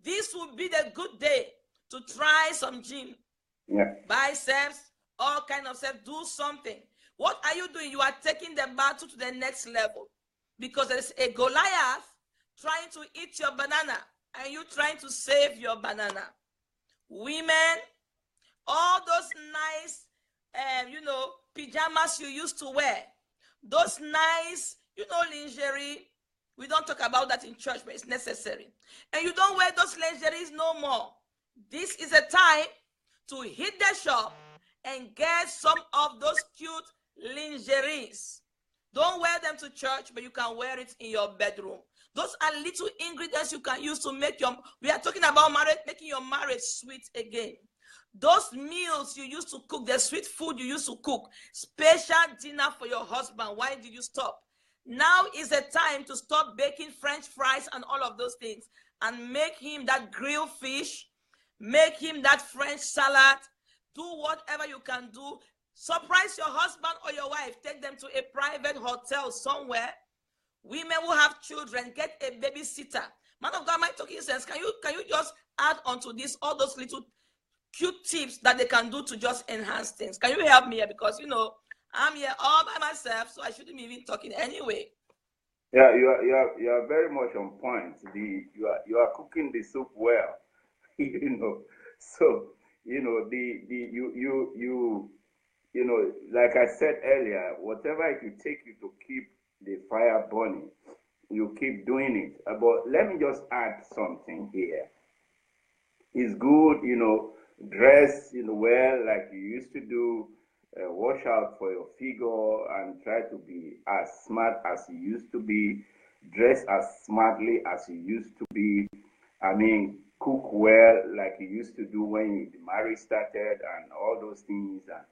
this would be the good day to try some gym. Yeah. Biceps, all kind of stuff, do something. What are you doing? You are taking the battle to the next level. because there's a Goliath trying to eat your banana and you trying to save your banana. Women, all those nice, pajamas you used to wear, those nice, lingerie. We don't talk about that in church, but it's necessary. And you don't wear those lingeries no more. This is a time to hit the shop and get some of those cute lingeries. Don't wear them to church, but you can wear it in your bedroom. Those are little ingredients you can use to make we are talking about marriage, making your marriage sweet again. Those meals you used to cook, the sweet food you used to cook, special dinner for your husband. Why did you stop? Now is the time to stop baking French fries and all of those things and make him that grilled fish, make him that French salad. Do whatever you can do. Surprise your husband or your wife. Take them to a private hotel somewhere. Women who have children, get a babysitter. Man of God, am I talking sense? Can you just add onto this all those little cute tips that they can do to just enhance things? Can you help me here? Because I'm here all by myself, so I shouldn't be even talking anyway. Yeah, you are very much on point. You are cooking the soup well, So like I said earlier, whatever it will take you to keep the fire burning, you keep doing it. But let me just add something here. It's good, dress, well, like you used to do. Watch out for your figure and try to be as smart as you used to be. Dress as smartly as you used to be. I mean, cook well like you used to do when the marriage started and all those things. And,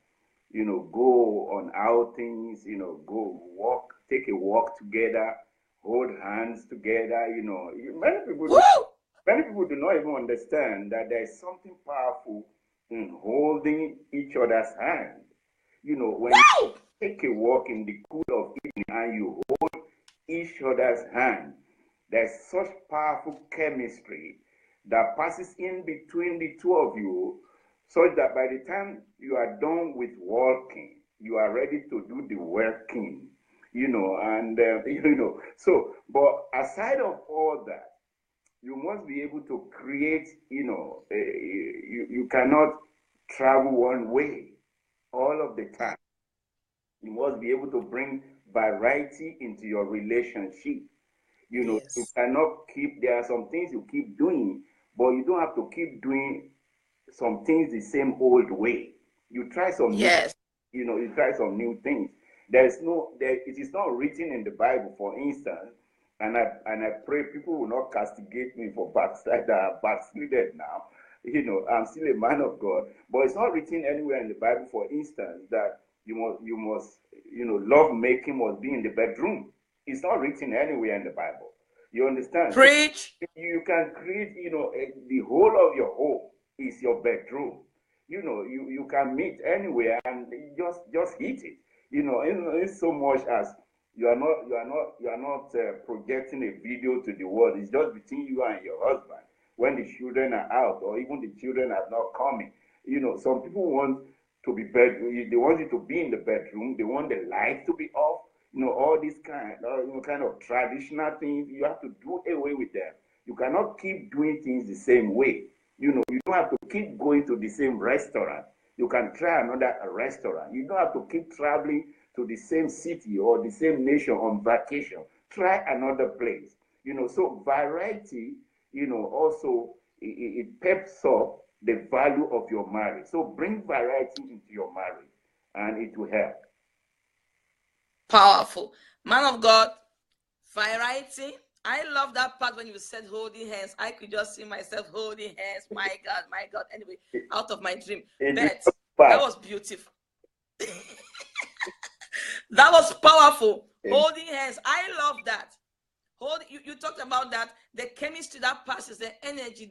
go on outings, go walk, take a walk together, hold hands together. Many people do not even understand that there is something powerful in holding each other's hand. When you take a walk in the cool of evening and you hold each other's hand, there's such powerful chemistry that passes in between the two of you, such that by the time you are done with walking, you are ready to do the working, but aside of all that, you must be able to create, you cannot travel one way all of the time. You must be able to bring variety into your relationship. Yes. You cannot there are some things you keep doing, but you don't have to keep doing some things the same old way. You try some you try some new things. It is not written in the Bible, for instance, and I pray people will not castigate me for backslided now. I'm still a man of God, but it's not written anywhere in the Bible, for instance, that you must love making must be in the bedroom. It's not written anywhere in the Bible. You understand? Preach. So you can create, the whole of your home is your bedroom. You can meet anywhere and just hit it. It's so much as you are not projecting a video to the world. It's just between you and your husband. When the children are out, or even the children are not coming, some people want to be bedroom. They want you to be in the bedroom. They want the light to be off. All these kind of traditional things. You have to do away with them. You cannot keep doing things the same way. You don't have to keep going to the same restaurant. You can try another restaurant. You don't have to keep traveling to the same city or the same nation on vacation. Try another place. So variety, also it peps up the value of your marriage. So bring variety into your marriage and it will help. Powerful. Man of God, variety. I love that part when you said holding hands. I could just see myself holding hands. My God. Anyway, out of my dream. But that was beautiful. That was powerful. Holding hands. I love that. You talked about that, the chemistry that passes, the energy,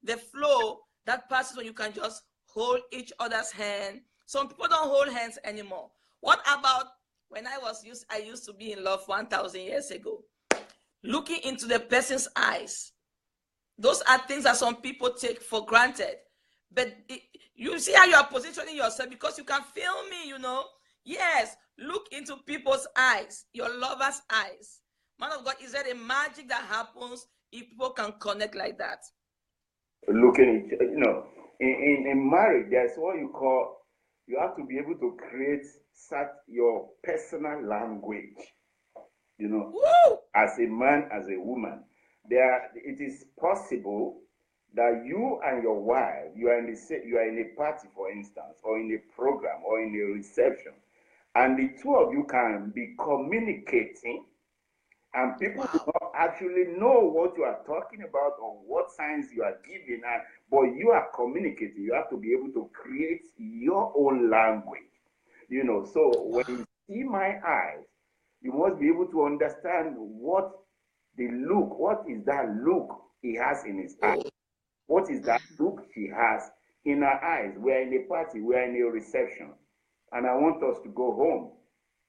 the flow that passes when you can just hold each other's hand. Some people don't hold hands anymore. What about when I used to be in love 1,000 years ago? Looking into the person's eyes. Those are things that some people take for granted. But you see how you are positioning yourself, because you can feel me, Yes, look into people's eyes, your lover's eyes. Man of God, is there a magic that happens if people can connect like that? Looking at, in marriage, there's what you call, you have to be able to create such your personal language, Woo! as a man, as a woman. It is possible that you and your wife, you are in a party, for instance, or in a program, or in a reception, and the two of you can be communicating, and people do not actually know what you are talking about or what signs you are giving, but you are communicating. You have to be able to create your own language. So when you see my eyes, you must be able to understand what is that look he has in his eyes? What is that look she has in her eyes? We're in a party, we're in a reception, and I want us to go home.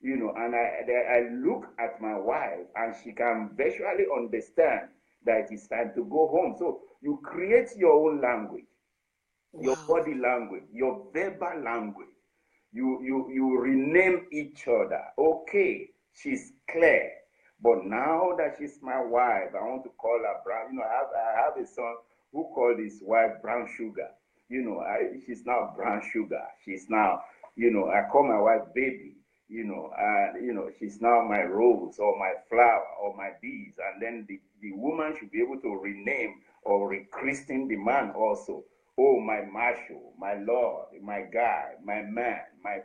And I look at my wife, and she can virtually understand that it's time to go home. So you create your own language, your body language, your verbal language. You rename each other. Okay, she's Claire, but now that she's my wife, I want to call her Brown. I have a son who called his wife Brown Sugar. She's now Brown Sugar. She's now, I call my wife Baby. She's now my rose or my flower or my bees. And then the woman should be able to rename or rechristen the man also. Oh, my marshal, my lord, my guy, my man, my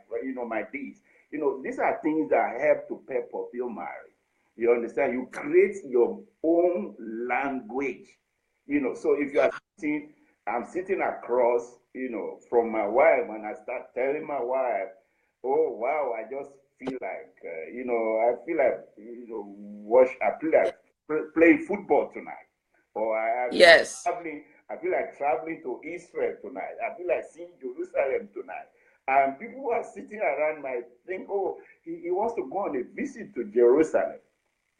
this. These are things that help to pepper your marriage. You understand? You create your own language. So if you are sitting, I'm sitting across, from my wife, and I start telling my wife, oh wow, I just feel like, I feel like playing football tonight, or I feel like traveling to Israel tonight. I feel like seeing Jerusalem tonight. And people who are sitting around might think, oh, he wants to go on a visit to Jerusalem.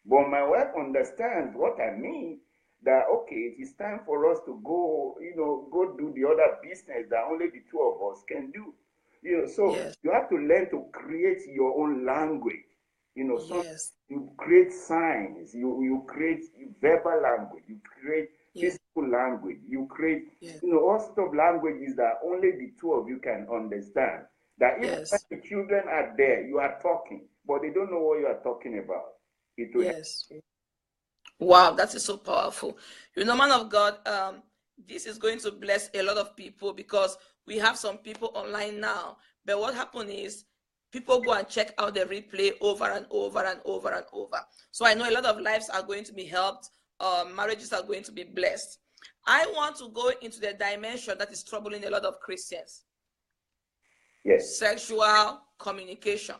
But my wife understands what I mean, that, okay, it is time for us to go, go do the other business that only the two of us can do. So you have to learn to create your own language. So you create signs, you create verbal language, you create physical language, you create, all sorts of languages that only the two of you can understand. That even when the children are there, you are talking, but they don't know what you are talking about. Wow, that is so powerful. Man of God, this is going to bless a lot of people, because we have some people online now. But what happened is, people go and check out the replay over and over and over and over. So I know a lot of lives are going to be helped. Marriages are going to be blessed. I want to go into the dimension that is troubling a lot of Christians. Sexual communication.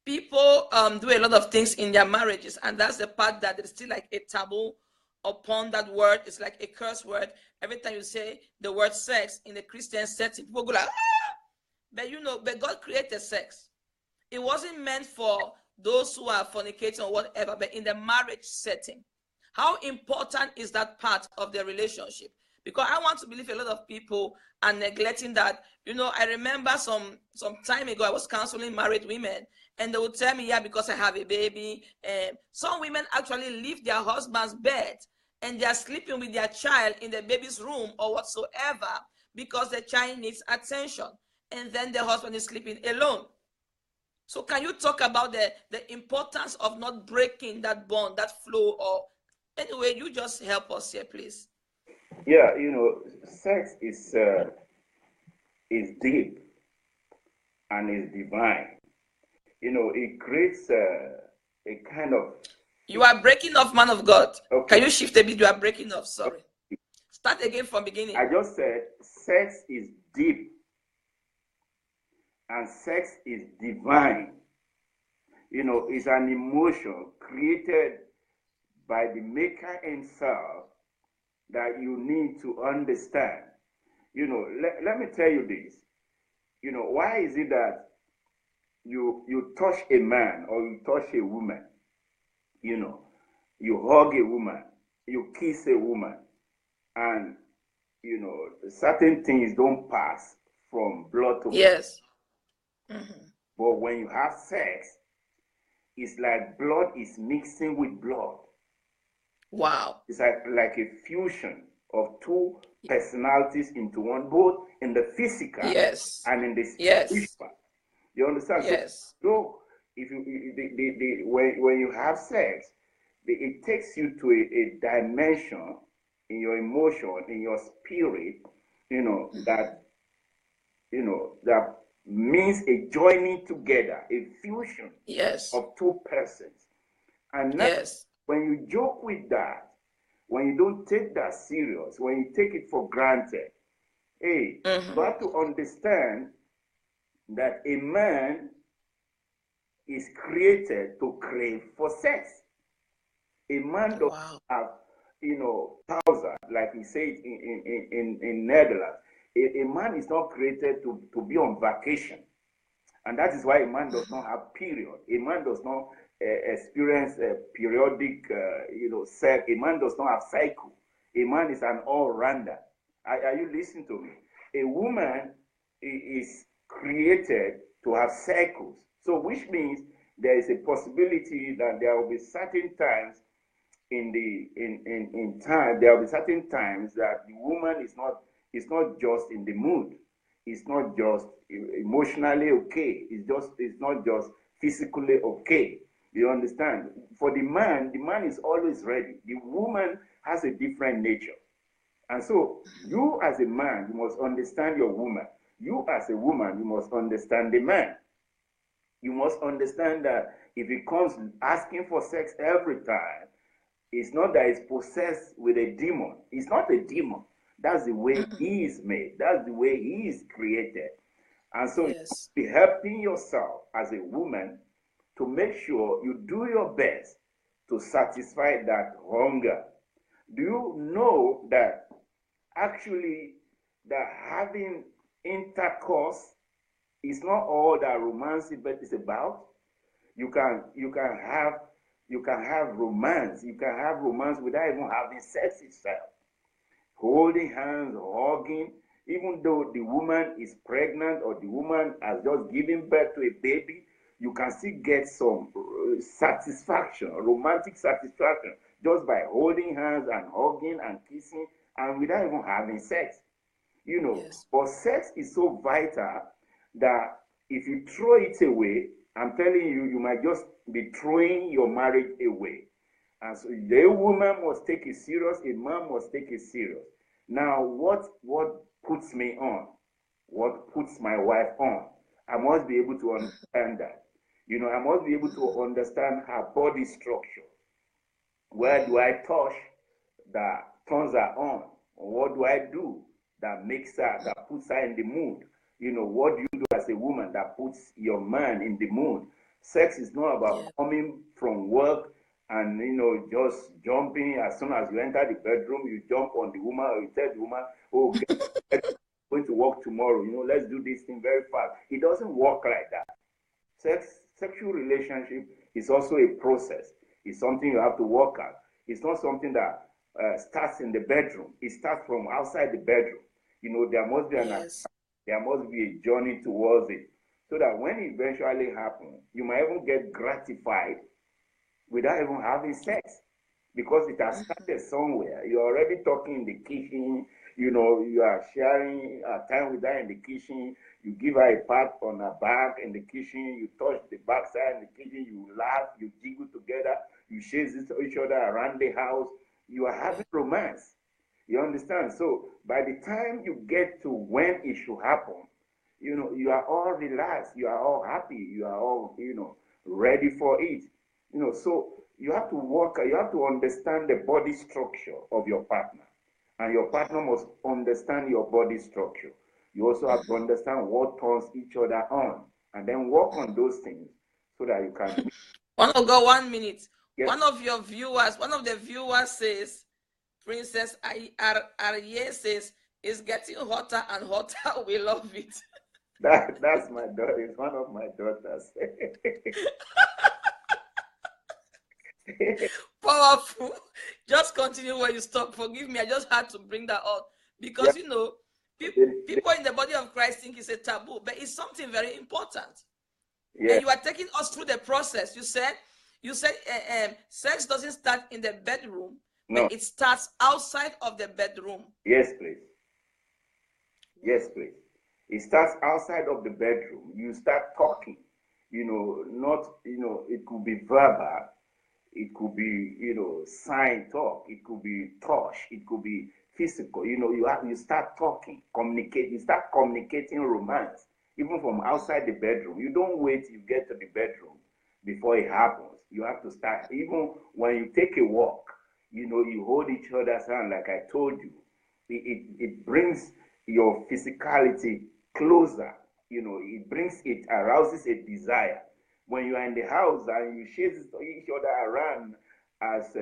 People do a lot of things in their marriages, and that's the part that there's still like a taboo upon that word. It's like a curse word. Every time you say the word sex in the Christian setting, people go like, ah! But God created sex. It wasn't meant for those who are fornicating or whatever, but in the marriage setting. How important is that part of the relationship? Because I want to believe a lot of people are neglecting that. I remember some time ago, I was counseling married women, and they would tell me, yeah, because I have a baby. Some women actually leave their husband's bed, and they are sleeping with their child in the baby's room or whatsoever, because the child needs attention, and then the husband is sleeping alone. So can you talk about the importance of not breaking that bond, that flow? Or anyway, you just help us here, please. Yeah, sex is deep and is divine. It creates a kind of... You are breaking off, man of God. Okay. Can you shift a bit? You are breaking off. Sorry. Okay. Start again from beginning. I just said sex is deep and sex is divine. It's an emotion created by the Maker himself that you need to understand. Let me tell you this. Why is it that you touch a man or you touch a woman, you hug a woman, you kiss a woman, and certain things don't pass from blood to blood. Yes. But when you have sex, it's like blood is mixing with blood. Wow. It's like a fusion of two personalities into one, both in the physical Yes. and in the Yes. spiritual. You understand? Yes. So if when you have sex, it takes you to a dimension in your emotion, in your spirit, that that means a joining together, a fusion Yes. of two persons. And now, Yes. when you joke with that, when you don't take that serious, when you take it for granted, hey, you have to understand that a man is created to crave for sex. A man does Wow. have, thousand, like he said in Netherlands. A man is not created to be on vacation. And that is why a man does not have period. A man does not experience periodic, sex. A man does not have cycle. A man is an all-rounder. Are you listening to me? A woman is created to have cycles. So which means there is a possibility that there will be certain times in time, there will be certain times that the woman is not just in the mood. It's not just emotionally okay. It's not just physically okay. You understand? For the man is always ready. The woman has a different nature. And so you as a man, you must understand your woman. You as a woman, you must understand the man. You must understand that if he comes asking for sex every time, it's not that he's possessed with a demon. It's not a demon. That's the way he is made. That's the way he is created. And so you must be helping yourself as a woman to make sure you do your best to satisfy that hunger. Do you know that actually that having intercourse is not all that romance is about? You can have romance. You can have romance without even having sex itself. Holding hands, hugging, even though the woman is pregnant or the woman has just given birth to a baby, you can still get some satisfaction, romantic satisfaction, just by holding hands and hugging and kissing and without even having sex. But sex is so vital that if you throw it away, I'm telling you, you might just be throwing your marriage away. And so the woman must take it serious, a man must take it serious. Now, what puts me on? What puts my wife on? I must be able to understand that. I must be able to understand her body structure. Where do I touch that turns her on? What do I do that puts her in the mood? What do you do as a woman that puts your man in the mood? Sex is not about coming from work and just jumping. As soon as you enter the bedroom, you jump on the woman, or you tell the woman, oh, going to work tomorrow, let's do this thing very fast. It doesn't work like that. Sexual relationship is also a process. It's something you have to work at. It's not something that starts in the bedroom. It starts from outside the bedroom. There must be there must be a journey towards it, so that when it eventually happens, you might even get gratified without even having sex, because it has started somewhere. You're already talking in the kitchen, you are sharing time with her in the kitchen, you give her a pat on her back in the kitchen, you touch the backside in the kitchen, you laugh, you jiggle together, you chase each other around the house. You are having romance. You understand? So by the time you get to when it should happen, you are all relaxed, you are all happy, you are all, ready for it. So you have to you have to understand the body structure of your partner. And your partner must understand your body structure. You also have to understand what turns each other on, and then work on those things so that you can. Want to go 1 minute? Yes. One of the viewers says, Princess Arie says, it's getting hotter and hotter. We love it. That's my daughter. It's one of my daughters. Powerful. Just continue where you stop. Forgive me. I just had to bring that up because people in the body of Christ think it's a taboo, but it's something very important. Yeah. And you are taking us through the process. You said sex doesn't start in the bedroom, No. but it starts outside of the bedroom. Yes, please. Yes, please. It starts outside of the bedroom. You start talking. Not, it could be verbal. It could be, sign talk. It could be touch. It could be physical. You start talking, communicate. You start communicating romance, even from outside the bedroom. You don't wait till you get to the bedroom before it happens. You have to start. Even when you take a walk, you hold each other's hand, like I told you. It brings your physicality closer. It arouses a desire. When you are in the house and you chase each other around as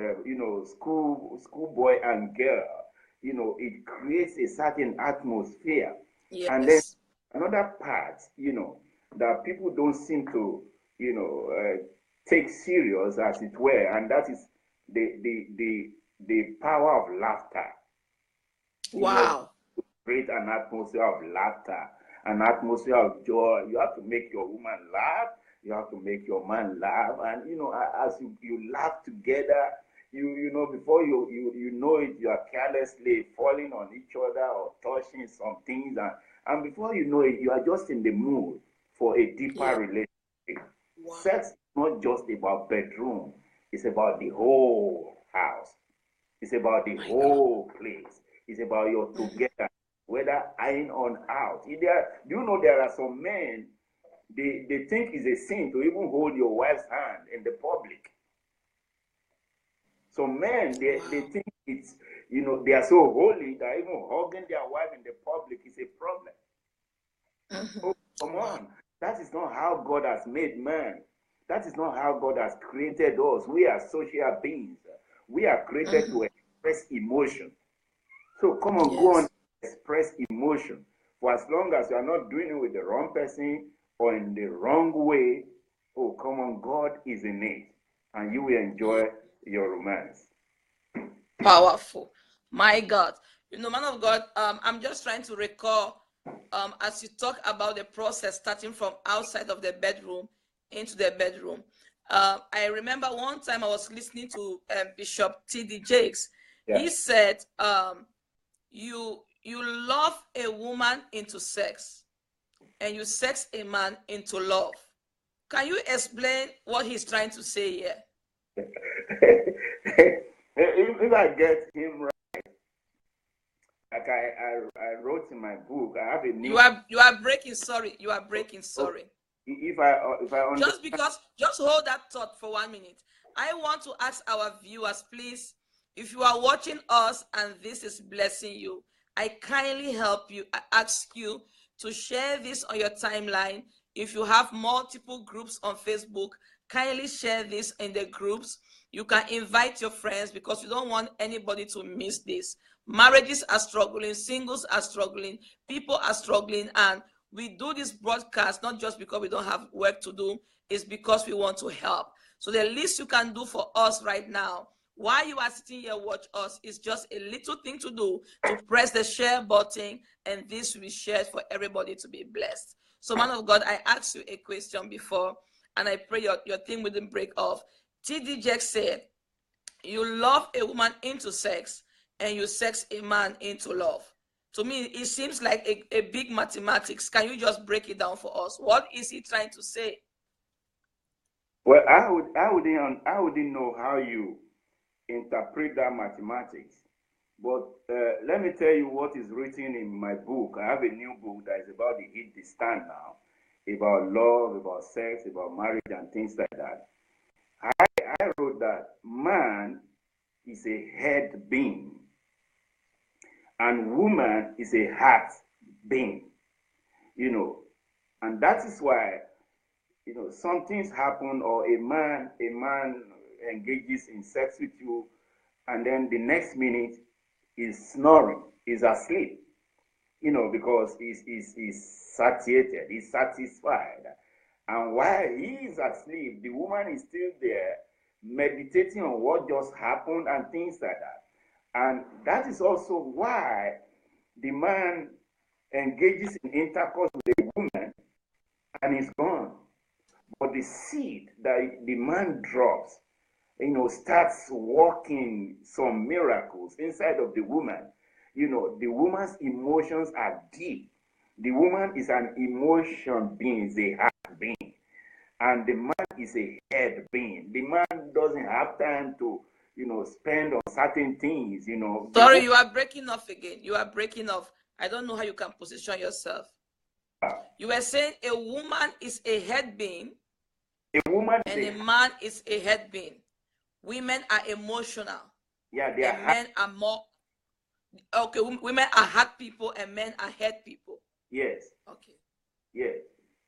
schoolboy and girl, it creates a certain atmosphere. Yes. And then another part, that people don't seem to, take serious, as it were, and that is the power of laughter. Wow. Create an atmosphere of laughter, an atmosphere of joy. You have to make your woman laugh. You have to make your man laugh. And, as you laugh together, before you know it, you are carelessly falling on each other or touching some things. And before you know it, you are just in the mood for a deeper relationship. Wow. Sex is not just about bedroom. It's about the whole house. It's about the whole place. It's about your together, whether in or out. Do you know there are some men, they think it's a sin to even hold your wife's hand in the public. Some men, they think it's, they are so holy that even hugging their wife in the public is a problem. Oh, come on. That is not how God has made man. That is not how God has created us. We are social beings. We are created to express emotion. So come on, go on, express emotion. For as long as you are not doing it with the wrong person or in the wrong way, oh, come on, God is in it. And you will enjoy your romance. Powerful. My God. Man of God, I'm just trying to recall, as you talk about the process starting from outside of the bedroom into the bedroom. I remember one time I was listening to Bishop T.D. Jakes. Yeah. He said, you love a woman into sex, and you sex a man into love. Can you explain what he's trying to say here? If I get him right, like I wrote in my book, I have a new. You are breaking. Sorry, you are breaking. Sorry. If I understand. Just hold that thought for 1 minute. I want to ask our viewers, please, if you are watching us and this is blessing you, I kindly ask you to share this on your timeline. If you have multiple groups on Facebook, kindly share this in the groups. You can invite your friends, because you don't want anybody to miss this. Marriages are struggling, singles are struggling, people are struggling, and we do this broadcast not just because we don't have work to do, it's because we want to help. So the least you can do for us right now, while you are sitting here watch us, is just a little thing to do, to press the share button, and this will be shared for everybody to be blessed. So, man of God, I asked you a question before, and I pray your thing wouldn't break off. T.D. Jakes said, you love a woman into sex, and you sex a man into love. To me, it seems like a big mathematics. Can you just break it down for us? What is he trying to say? Well, I wouldn't know how you interpret that mathematics. But let me tell you what is written in my book. I have a new book that is about the hit the stand now, about love, about sex, about marriage, and things like that. I wrote that man is a head being, and woman is a heart being, and that is why, some things happen, or a man engages in sex with you, and then the next minute is snoring, is asleep, because he's satiated, he's satisfied. And while he is asleep, the woman is still there meditating on what just happened and things like that. And that is also why the man engages in intercourse with a woman and is gone. or the seed that the man drops, starts working some miracles inside of the woman. The woman's emotions are deep. The woman is an emotion being, is a heart being, and the man is a head being. The man doesn't have time to, spend on certain things. Sorry, you are breaking off again. You are breaking off. I don't know how you can position yourself. You were saying a woman is a head being, and a man is a head being. Women are emotional. Yeah, they are. And men are more. Okay, women are heart people and men are head people. Yes. Okay. Yes.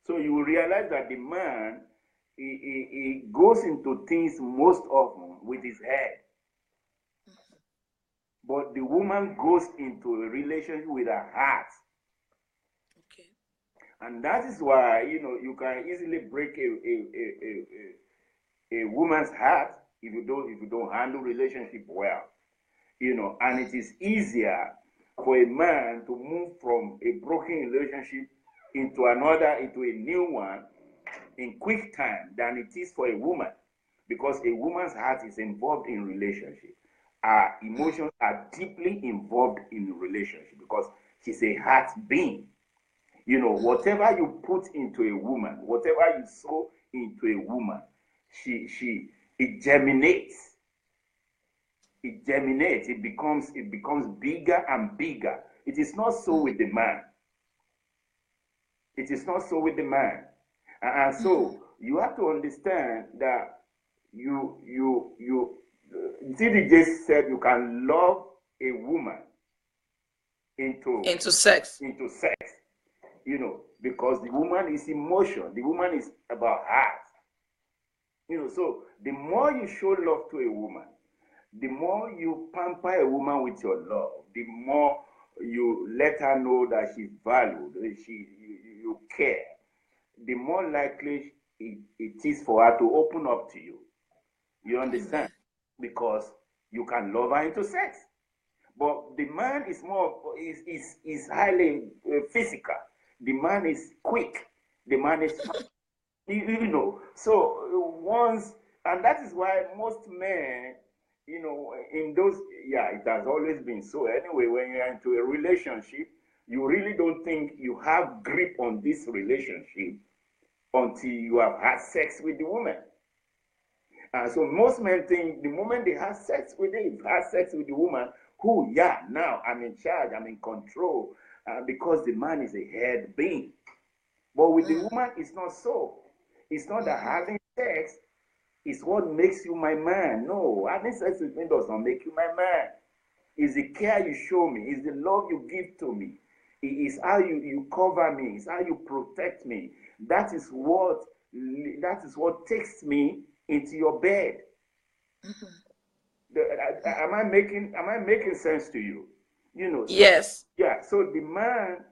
So you will realize that the man, he goes into things most often with his head. But the woman goes into a relationship with her heart. Okay. And that is why, you can easily break a woman's heart if you don't handle relationship well. And it is easier for a man to move from a broken relationship into a new one in quick time than it is for a woman, because a woman's heart is involved in relationship. Her emotions are deeply involved in relationship because she's a heart being. Whatever you put into a woman, whatever you sow into a woman, it germinates. It germinates. It becomes bigger and bigger. It is not so with the man. It is not so with the man. And so you have to understand that TDJ said you can love a woman into sex. Because the woman is emotion. The woman is about heart. So the more you show love to a woman, the more you pamper a woman with your love, the more you let her know that she's valued, you care, the more likely it is for her to open up to you. You understand? Because you can love her into sex. But the man is is highly physical. The man is quick. The man is fast. So once, and that is why most men, in those, it has always been so. Anyway, when you're into a relationship, you really don't think you have grip on this relationship until you have had sex with the woman. So most men think the moment they have sex with the woman, now I'm in charge, I'm in control, because the man is a head being. But with the woman, it's not so. It's not that having sex is what makes you my man. No, having sex with me does not make you my man. It's the care you show me. It's the love you give to me. It is how you cover me. It's how you protect me. That is what takes me into your bed. Am I making sense to you? Yes. Yeah. So the man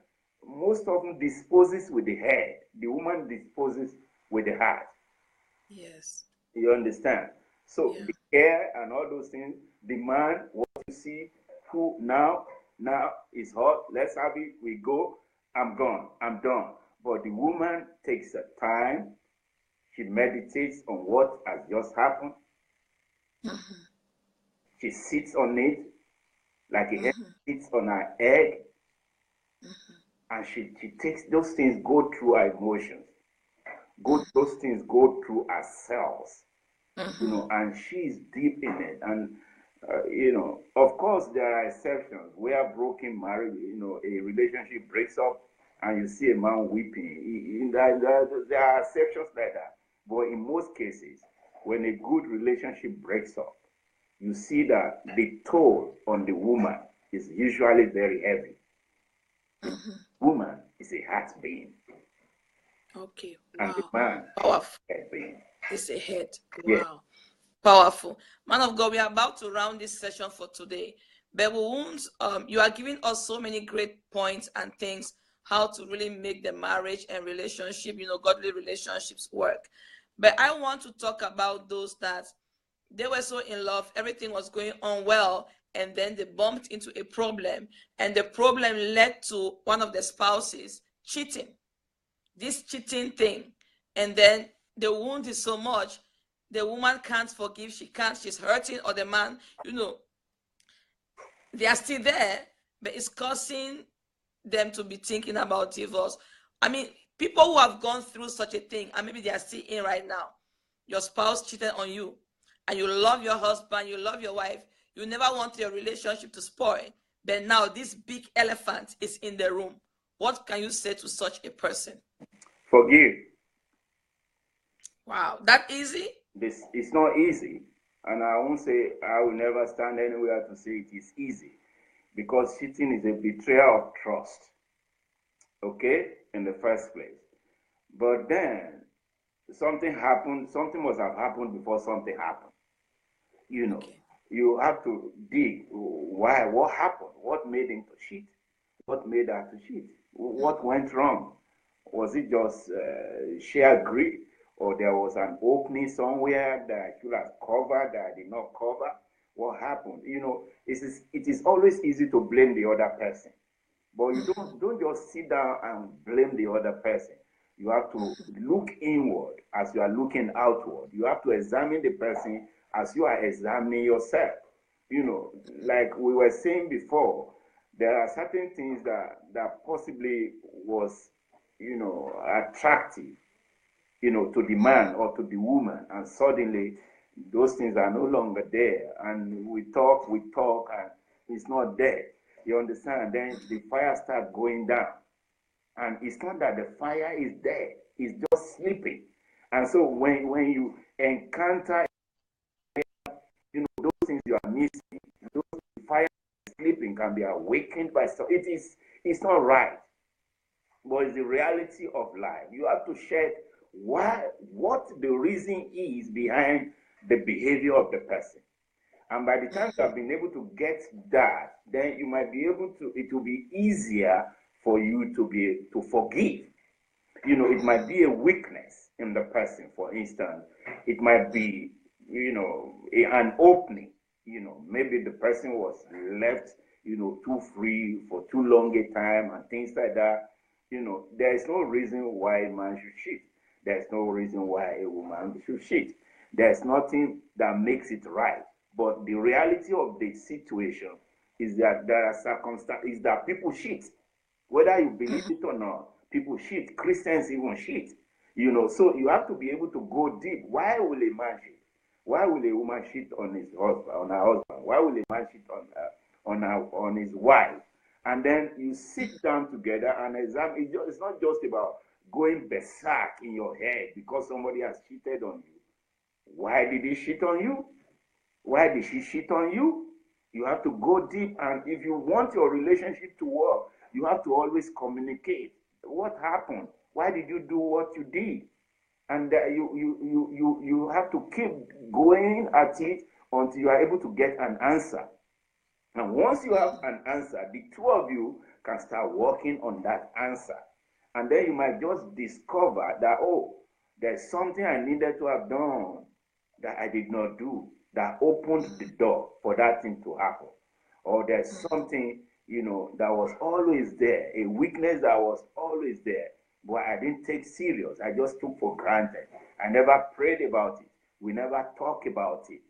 most often disposes with the head. The woman disposes with the heart. Yes. You understand? So the care and all those things, the man, what you see, who now is hot, let's have it, we go, I'm gone, I'm done. But the woman takes her time, she meditates on what has just happened. She sits on it like a hen sits on her egg, and she takes those things, go through her emotions. Those things go through her cells, and she's deep in it. And of course, there are exceptions where broken marriage, a relationship breaks up, and you see a man weeping. There are exceptions like that, but in most cases, when a good relationship breaks up, you see that the toll on the woman is usually very heavy. Woman is a heart being. Okay. And Wow. the man Powerful. It's a head. Wow. Yeah. Powerful. Man of God, we are about to round this session for today. But we won't, you are giving us so many great points and things, how to really make the marriage and relationship, godly relationships work. But I want to talk about those that they were so in love, everything was going on well, and then they bumped into a problem, and the problem led to one of the spouses cheating. This cheating thing, and then the wound is so much, the woman can't forgive, she can't, she's hurting, or the man, they are still there, but it's causing them to be thinking about divorce. I mean, people who have gone through such a thing, and maybe they are still in right now. Your spouse cheated on you, and you love your husband, you love your wife, you never want your relationship to spoil, but now this big elephant is in the room. What can you say to such a person? Forgive. Wow, that easy? It's not easy. And I won't say, I will never stand anywhere to say it is easy. Because cheating is a betrayal of trust. Okay? In the first place. But then, something happened, something must have happened before something happened. Okay. You have to dig. Why? What happened? What made him to cheat? What made her to cheat? What went wrong? Was it just sheer greed? Or there was an opening somewhere that I should have covered that I did not cover? What happened? It is always easy to blame the other person. But you don't just sit down and blame the other person. You have to look inward as you are looking outward. You have to examine the person as you are examining yourself. Like we were saying before, there are certain things that possibly was, attractive, to the man or to the woman, and suddenly those things are no longer there. And we talk, and it's not there. You understand? Then the fire starts going down. And it's not that the fire is there, it's just sleeping. And so when you encounter, those things you are missing, those fire sleeping can be awakened by so it's not right. But it's the reality of life. You have to check what the reason is behind the behavior of the person. And by the time you have been able to get that, then you might be able to, it will be easier for you to forgive. It might be a weakness in the person, for instance. It might be, an opening. Maybe the person was left, too free for too long a time and things like that. There's no reason why a man should cheat. There's no reason why a woman should cheat. There's nothing that makes it right. But the reality of the situation is that there are circumstances, is that people cheat. Whether you believe it or not, people cheat. Christians even cheat. So you have to be able to go deep. Why will a man cheat? Why will a woman cheat on his husband, on her husband? Why will a man cheat on his wife? And then you sit down together and examine. It's not just about going berserk in your head because somebody has cheated on you. Why did he cheat on you? Why did she cheat on you? You have to go deep, and if you want your relationship to work, you have to always communicate. What happened? Why did you do what you did? And you have to keep going at it until you are able to get an answer. And once you have an answer, the two of you can start working on that answer. And then you might just discover that, oh, there's something I needed to have done that I did not do, that opened the door for that thing to happen. Or there's something, that was always there, a weakness that was always there, but I didn't take serious. I just took for granted. I never prayed about it. We never talk about it.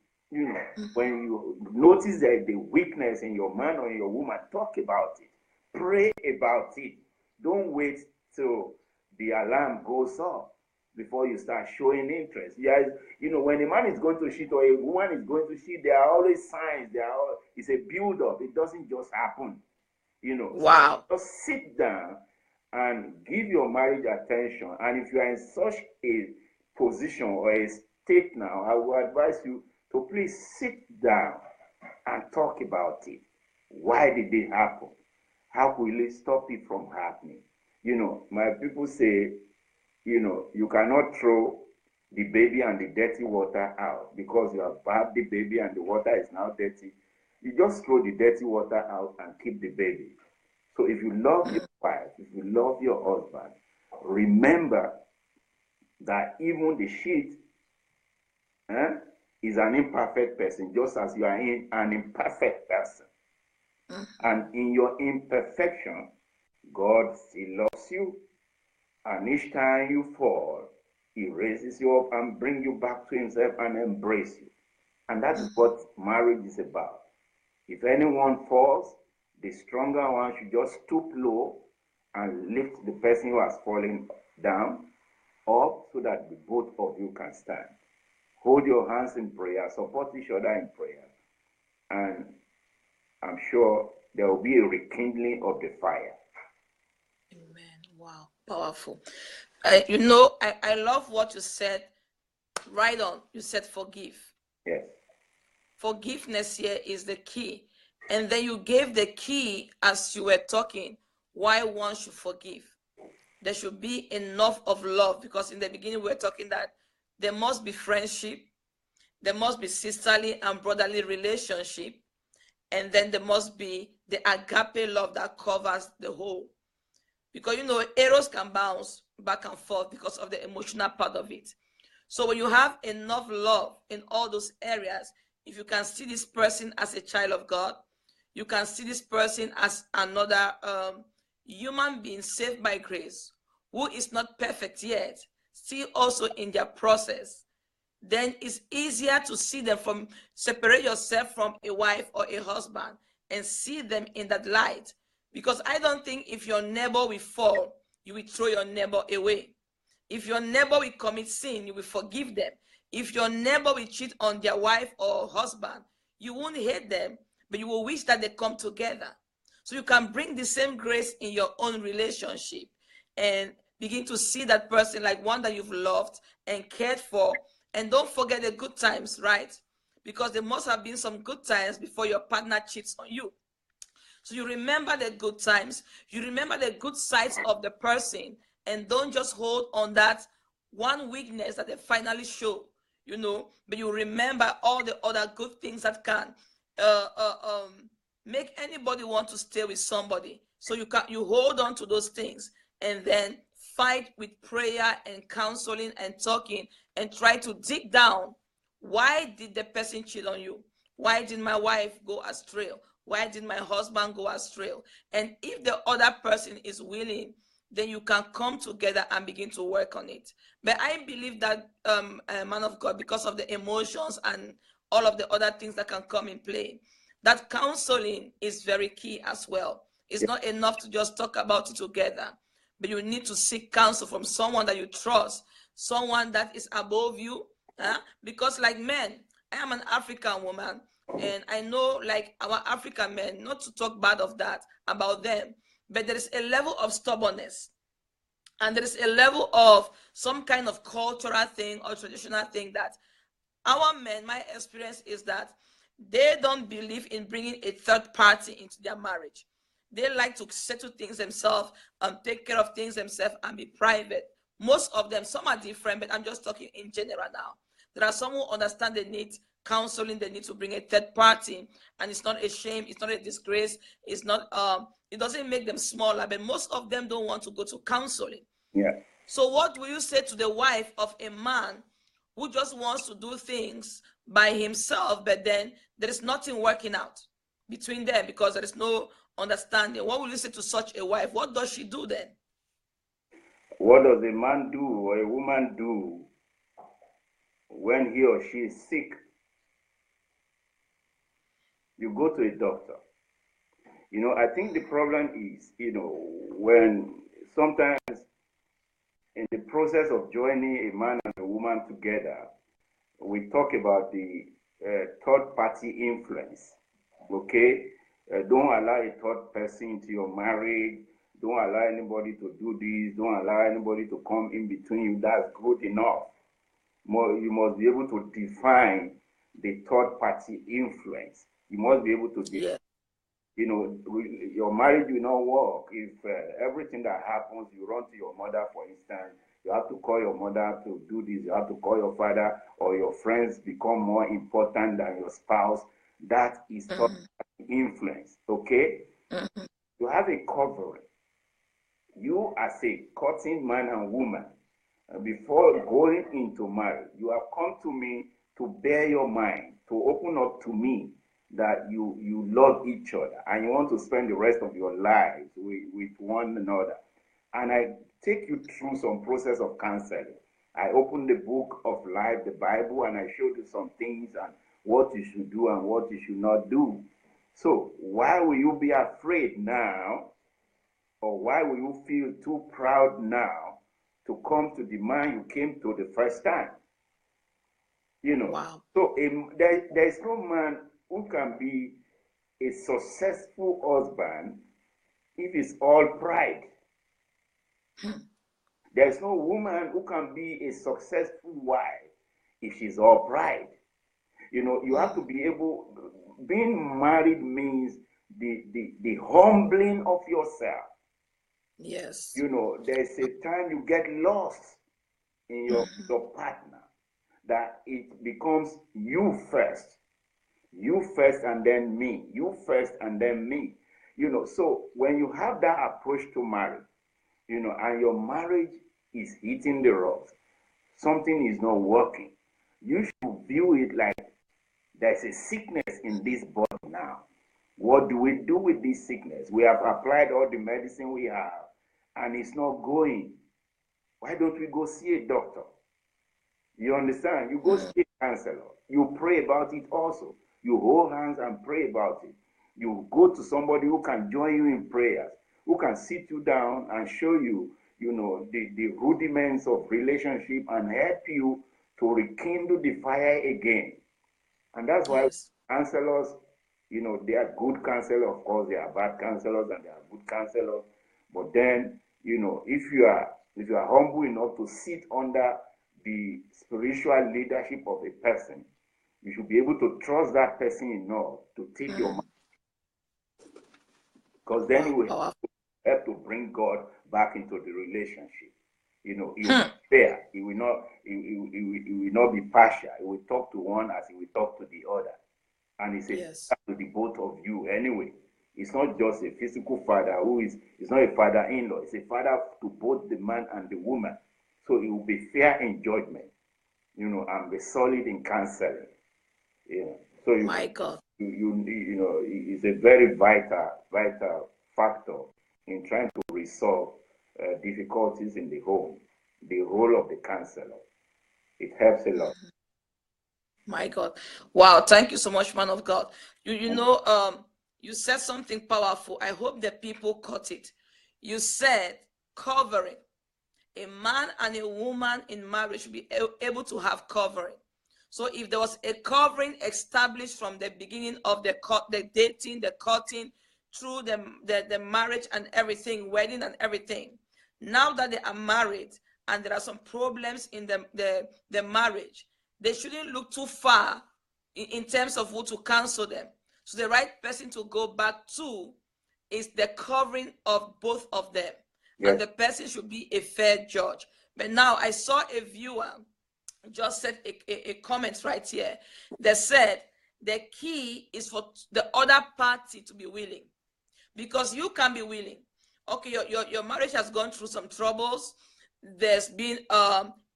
When you notice that the weakness in your man or in your woman, talk about it. Pray about it. Don't wait till the alarm goes off before you start showing interest. Yes, when a man is going to cheat or a woman is going to cheat, there are always signs. It's a build-up. It doesn't just happen. Wow. So just sit down and give your marriage attention. And if you are in such a position or a state now, I would advise you to please sit down and talk about it. Why did it happen? How will it stop it from happening? My people say, you cannot throw the baby and the dirty water out because you have bathed the baby and the water is now dirty. You just throw the dirty water out and keep the baby. So if you love your wife, if you love your husband, remember that even the sheet is an imperfect person, just as you are an imperfect person. And in your imperfection, God still loves you. And each time you fall, He raises you up and bring you back to himself and embrace you. And that is what marriage is about. If anyone falls, the stronger one should just stoop low and lift the person who has fallen down up so that the both of you can stand. Hold your hands in prayer, support each other in prayer, and I'm sure there will be a rekindling of the fire. Amen. Wow. Powerful. I love what you said. Right on. You said forgive. Yes. Forgiveness here is the key. And then you gave the key as you were talking why one should forgive. There should be enough of love, because in the beginning we were talking that there must be friendship, there must be sisterly and brotherly relationship, and then there must be the agape love that covers the whole. Because arrows can bounce back and forth because of the emotional part of it. So when you have enough love in all those areas, if you can see this person as a child of God, you can see this person as another human being saved by grace, who is not perfect yet, still also in their process, then it's easier to see them from, separate yourself from a wife or a husband and see them in that light. Because I don't think if your neighbor will fall, you will throw your neighbor away. If your neighbor will commit sin, you will forgive them. If your neighbor will cheat on their wife or husband, you won't hate them, but you will wish that they come together. So you can bring the same grace in your own relationship and begin to see that person like one that you've loved and cared for. And don't forget the good times, right? Because there must have been some good times before your partner cheats on you. So you remember the good times, you remember the good sides of the person, and don't just hold on that one weakness that they finally show, but you remember all the other good things that can make anybody want to stay with somebody. So you hold on to those things and then fight with prayer and counseling and talking and try to dig down. Why did the person cheat on you? Why did my wife go astray? Why did my husband go astray? And if the other person is willing, then you can come together and begin to work on it. But I believe that, man of God, because of the emotions and all of the other things that can come in play, that counseling is very key as well. It's not enough to just talk about it together, but you need to seek counsel from someone that you trust, someone that is above you. Because like men, I am an African woman, and I know like our African men, not to talk bad of that about them, but there is a level of stubbornness, and there is a level of some kind of cultural thing or traditional thing that our men, my experience is that they don't believe in bringing a third party into their marriage. They like to settle things themselves and take care of things themselves and be private. Most of them, some are different, but I'm just talking in general now. There are some who understand the need counseling, they need to bring a third party, and it's not a shame, it's not a disgrace, it's not it doesn't make them smaller, but most of them don't want to go to counseling. Yeah. So what will you say to the wife of a man who just wants to do things by himself, but then there is nothing working out between them because there is no understanding? What will you say to such a wife? What does she do then? What does a man do or a woman do when he or she is sick? You go to a doctor. I think the problem is, when sometimes in the process of joining a man and a woman together, we talk about the third party influence. Okay? Don't allow a third person into your marriage. Don't allow anybody to do this. Don't allow anybody to come in between you. That's good enough. You must be able to define the third party influence. You must be able to define. Your marriage will not work if everything that happens, you run to your mother, for instance. You have to call your mother to do this. You have to call your father, or your friends become more important than your spouse. That is third party influence. Okay? You have a covering. You, as a courting man and woman, before going into marriage, you have come to me to bear your mind, to open up to me that you love each other and you want to spend the rest of your lives with one another. And I take you through some process of counseling. I opened the book of life, the Bible, and I showed you some things and what you should do and what you should not do. So why will you be afraid now, or why will you feel too proud now to come to the man you came to the first time? Wow. So there is no man who can be a successful husband if it's all pride. There is no woman who can be a successful wife if she's all pride. You have to be able, being married means the humbling of yourself. Yes. There's a time you get lost in your partner, that it becomes you first and then me, you first and then me. So when you have that approach to marriage, and your marriage is hitting the rocks, something is not working, you should view it like there's a sickness in this body now. What do we do with this sickness? We have applied all the medicine we have, and it's not going. Why don't we go see a doctor? You understand? You go see a counselor. You pray about it also. You hold hands and pray about it. You go to somebody who can join you in prayers, who can sit you down and show you, the rudiments of relationship and help you to rekindle the fire again. And that's why counselors, they are good counselors. Of course, there are bad counselors and there are good counselors. But then, if you are humble enough to sit under the spiritual leadership of a person, you should be able to trust that person enough to take your mind. Because then it will help to bring God back into the relationship. He will be fair. He will not be partial. He will talk to one as he will talk to the other. And it's to the both of you anyway. It's not just a physical father it's not a father-in-law. It's a father to both the man and the woman. So it will be fair in judgment, and be solid in counseling. So My God. It's a very vital factor in trying to resolve difficulties in the home. The role of the counselor, it helps a lot. My God. Wow. Thank you so much, man of God. You said something powerful. I hope that people caught it. You said covering. A man and a woman in marriage should be able to have covering. So if there was a covering established from the beginning of the dating, the courting, through the marriage and everything, wedding and everything, now that they are married and there are some problems in the marriage, they shouldn't look too far in terms of who to counsel them. So the right person to go back to is the covering of both of them. Yes. And the person should be a fair judge. But now I saw a viewer just said a comment right here that said the key is for the other party to be willing, because you can be willing. Okay, your marriage has gone through some troubles. There's been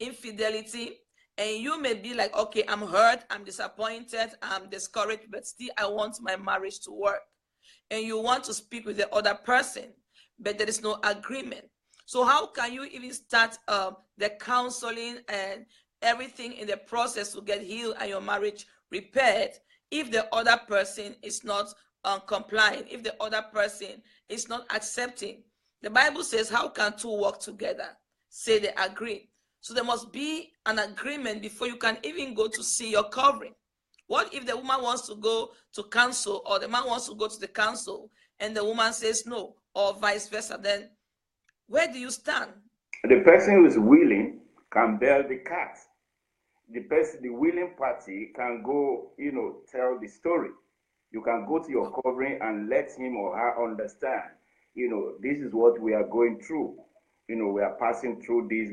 infidelity, and you may be like, okay, I'm hurt, I'm disappointed, I'm discouraged, but still I want my marriage to work. And you want to speak with the other person, but there is no agreement. So how can you even start the counseling and everything in the process to get healed and your marriage repaired if the other person is not complying, if the other person is not accepting? The Bible says, how can two work together? Say they agree. So there must be an agreement before you can even go to see your covering. What if the woman wants to go to counsel, or the man wants to go to the counsel and the woman says no, or vice versa? Then where do you stand? The person who is willing can bail the cat. The willing party can go, tell the story. You can go to your covering and let him or her understand, this is what we are going through. We are passing through this,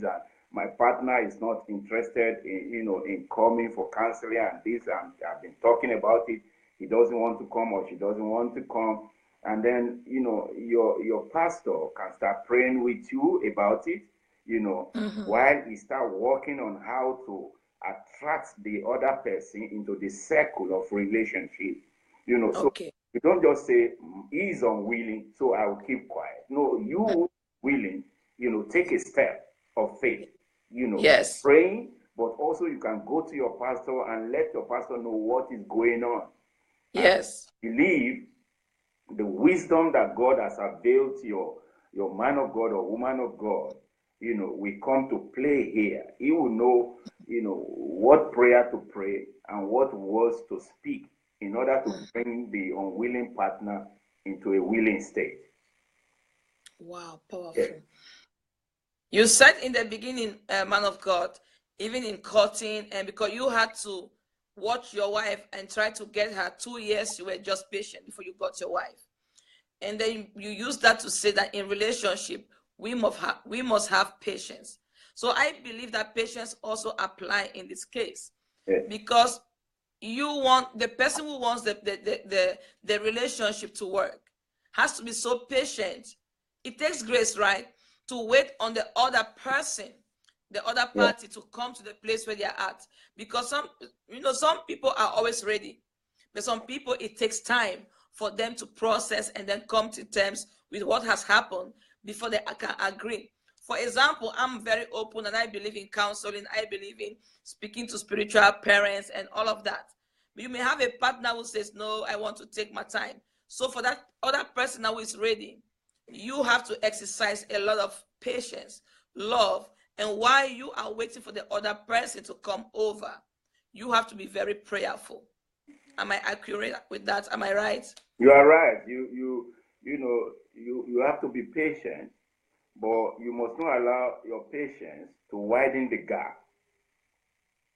and my partner is not interested in coming for counseling and this, and I've been talking about it. He doesn't want to come, or she doesn't want to come. And then, your pastor can start praying with you about it, while he start working on how to attract the other person into the circle of relationship. So you don't just say, he's unwilling, so I will keep quiet. No, you willing, take a step of faith. Yes. praying, but also you can go to your pastor and let your pastor know what is going on. Yes. And believe the wisdom that God has availed to your man of God or woman of God, we come to play here. He will know, what prayer to pray and what words to speak in order to bring the unwilling partner into a willing state. Wow, powerful. Yes. You said in the beginning, man of God, even in courting, and because you had to watch your wife and try to get her 2 years, you were just patient before you got your wife. And then you use that to say that in relationship, we must have patience. So I believe that patience also apply in this case. Yes. Because you want the person who wants the relationship to work has to be so patient. It takes grace, right, to wait on the other person, the other party, to come to the place where they are at. Because some people are always ready, but some people, it takes time for them to process and then come to terms with what has happened before they can agree. For example, I'm very open and I believe in counseling. I believe in speaking to spiritual parents and all of that. But you may have a partner who says, no, I want to take my time. So for that other person who is ready, you have to exercise a lot of patience, love, and while you are waiting for the other person to come over, you have to be very prayerful. Am I accurate with that? Am I right? You are right. You have to be patient, but you must not allow your patience to widen the gap.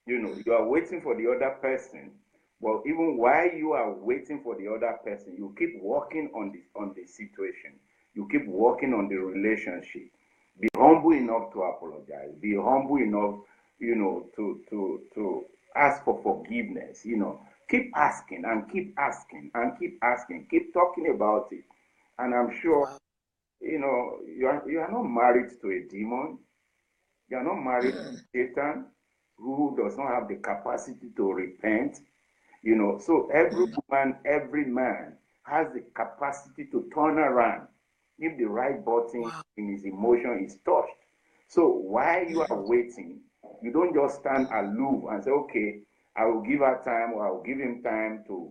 You are waiting for the other person, but even while you are waiting for the other person, you keep working on the situation. You keep working on the relationship. Be humble enough to apologize. Be humble enough, to ask for forgiveness. Keep asking and keep asking and keep asking. Keep talking about it. And I'm sure, you are not married to a demon. You are not married to Satan, who does not have the capacity to repent. So every woman, every man has the capacity to turn around if the right button in his emotion is touched. So while you are waiting, you don't just stand aloof and say, okay, I will give her time, or I will give him time to,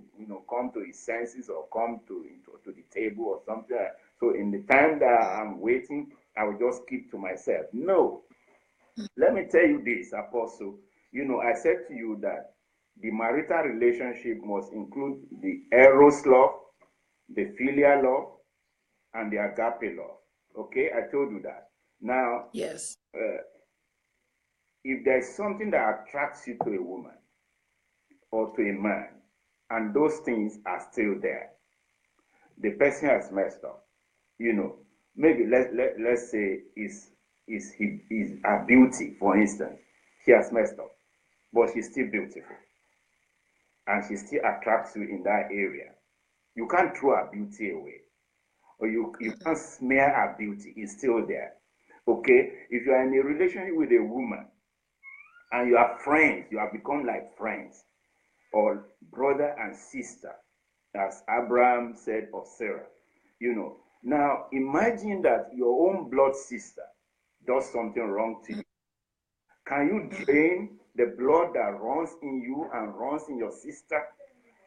come to his senses, or come to the table or something. So in the time that I'm waiting, I will just keep to myself. No. Let me tell you this, Apostle. I said to you that the marital relationship must include the eros love, the filial love, and the agape love. Okay, I told you that. Now, yes, if there's something that attracts you to a woman or to a man, and those things are still there, the person has messed up. Maybe let's say is her beauty, for instance. She has messed up, but she's still beautiful, and she still attracts you in that area. You can't throw her beauty away, or you can't smear her beauty. It's still there. Okay? If you are in a relationship with a woman and you are friends, you have become like friends, or brother and sister, as Abraham said of Sarah. Now imagine that your own blood sister does something wrong to you. Can you drain the blood that runs in you and runs in your sister?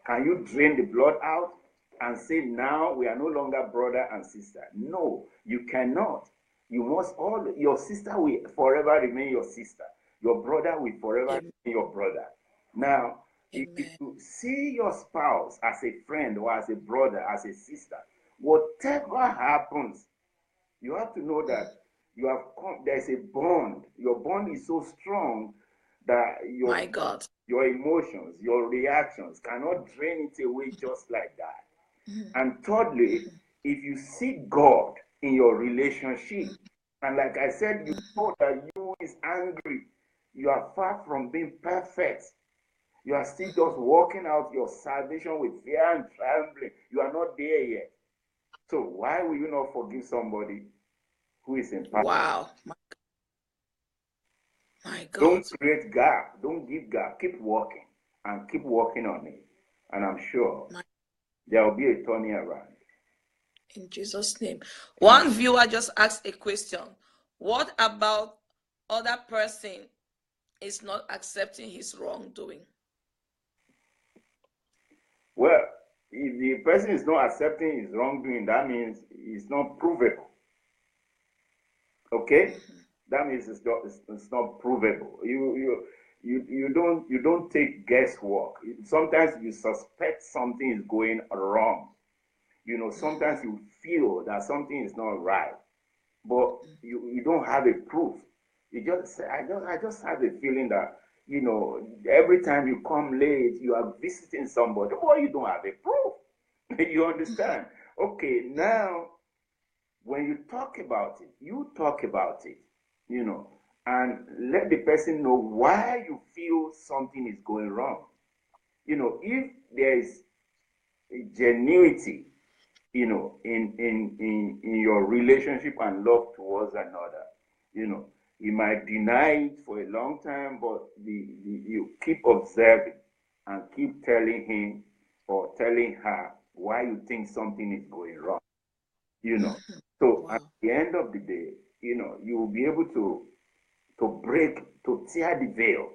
Can you drain the blood out and say, now we are no longer brother and sister? No, you cannot. You must your sister will forever remain your sister. Your brother will forever remain your brother. Now, if you see your spouse as a friend or as a brother, as a sister, whatever happens, you have to know that there's a bond. Your bond is so strong that your emotions, your reactions cannot drain it away just like that. And thirdly, if you seek God in your relationship, and like I said, you know that you is angry, you are far from being perfect. You are still just working out your salvation with fear and trembling. You are not there yet. So why will you not forgive somebody who is in power? Wow. My God. Don't create gap. Don't give gap. Keep working and keep working on it. And I'm sure there will be a turning around. In Jesus' name. One viewer just asked a question. What about other person is not accepting his wrongdoing? Well, if the person is not accepting his wrongdoing, that means it's not provable. Okay, that means it's not provable. You don't take guesswork. Sometimes you suspect something is going wrong. Sometimes you feel that something is not right, but you don't have a proof. You just say, I just have a feeling that every time you come late, you are visiting somebody. Well, you don't have a proof. You understand? Okay, now when you talk about it, you talk about it, and let the person know why you feel something is going wrong. If there is a genuinity, in your relationship and love towards another, he might deny it for a long time, but you keep observing and keep telling him or telling her why you think something is going wrong. So Wow. at the end of the day, you will be able to tear the veil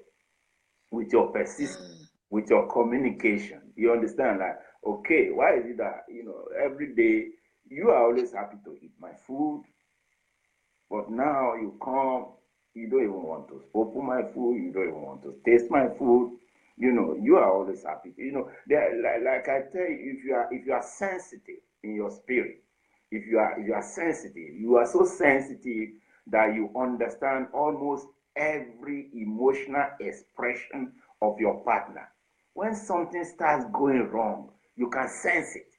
with your persistence, with your communication. You understand? Like, okay, why is it that, every day you are always happy to eat my food, but now you come, you don't even want to open my food, you don't even want to taste my food. You are always happy. Like I tell you, if you are sensitive in your spirit, if you are sensitive, you are so sensitive that you understand almost every emotional expression of your partner. When something starts going wrong, you can sense it.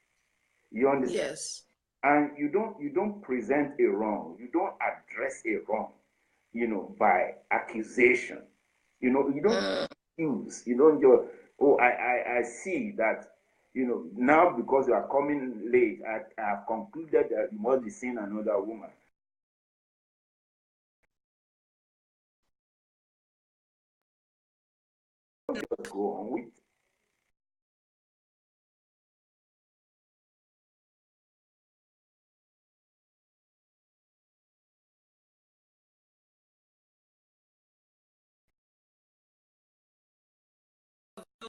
You understand? Yes. And you don't present a wrong, you don't address a wrong, by accusation. You don't use, you don't just, oh, I see that, now because you are coming late, I have concluded that you must be seeing another woman. Just go on with.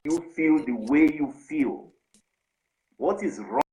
You feel the way you feel. What is wrong?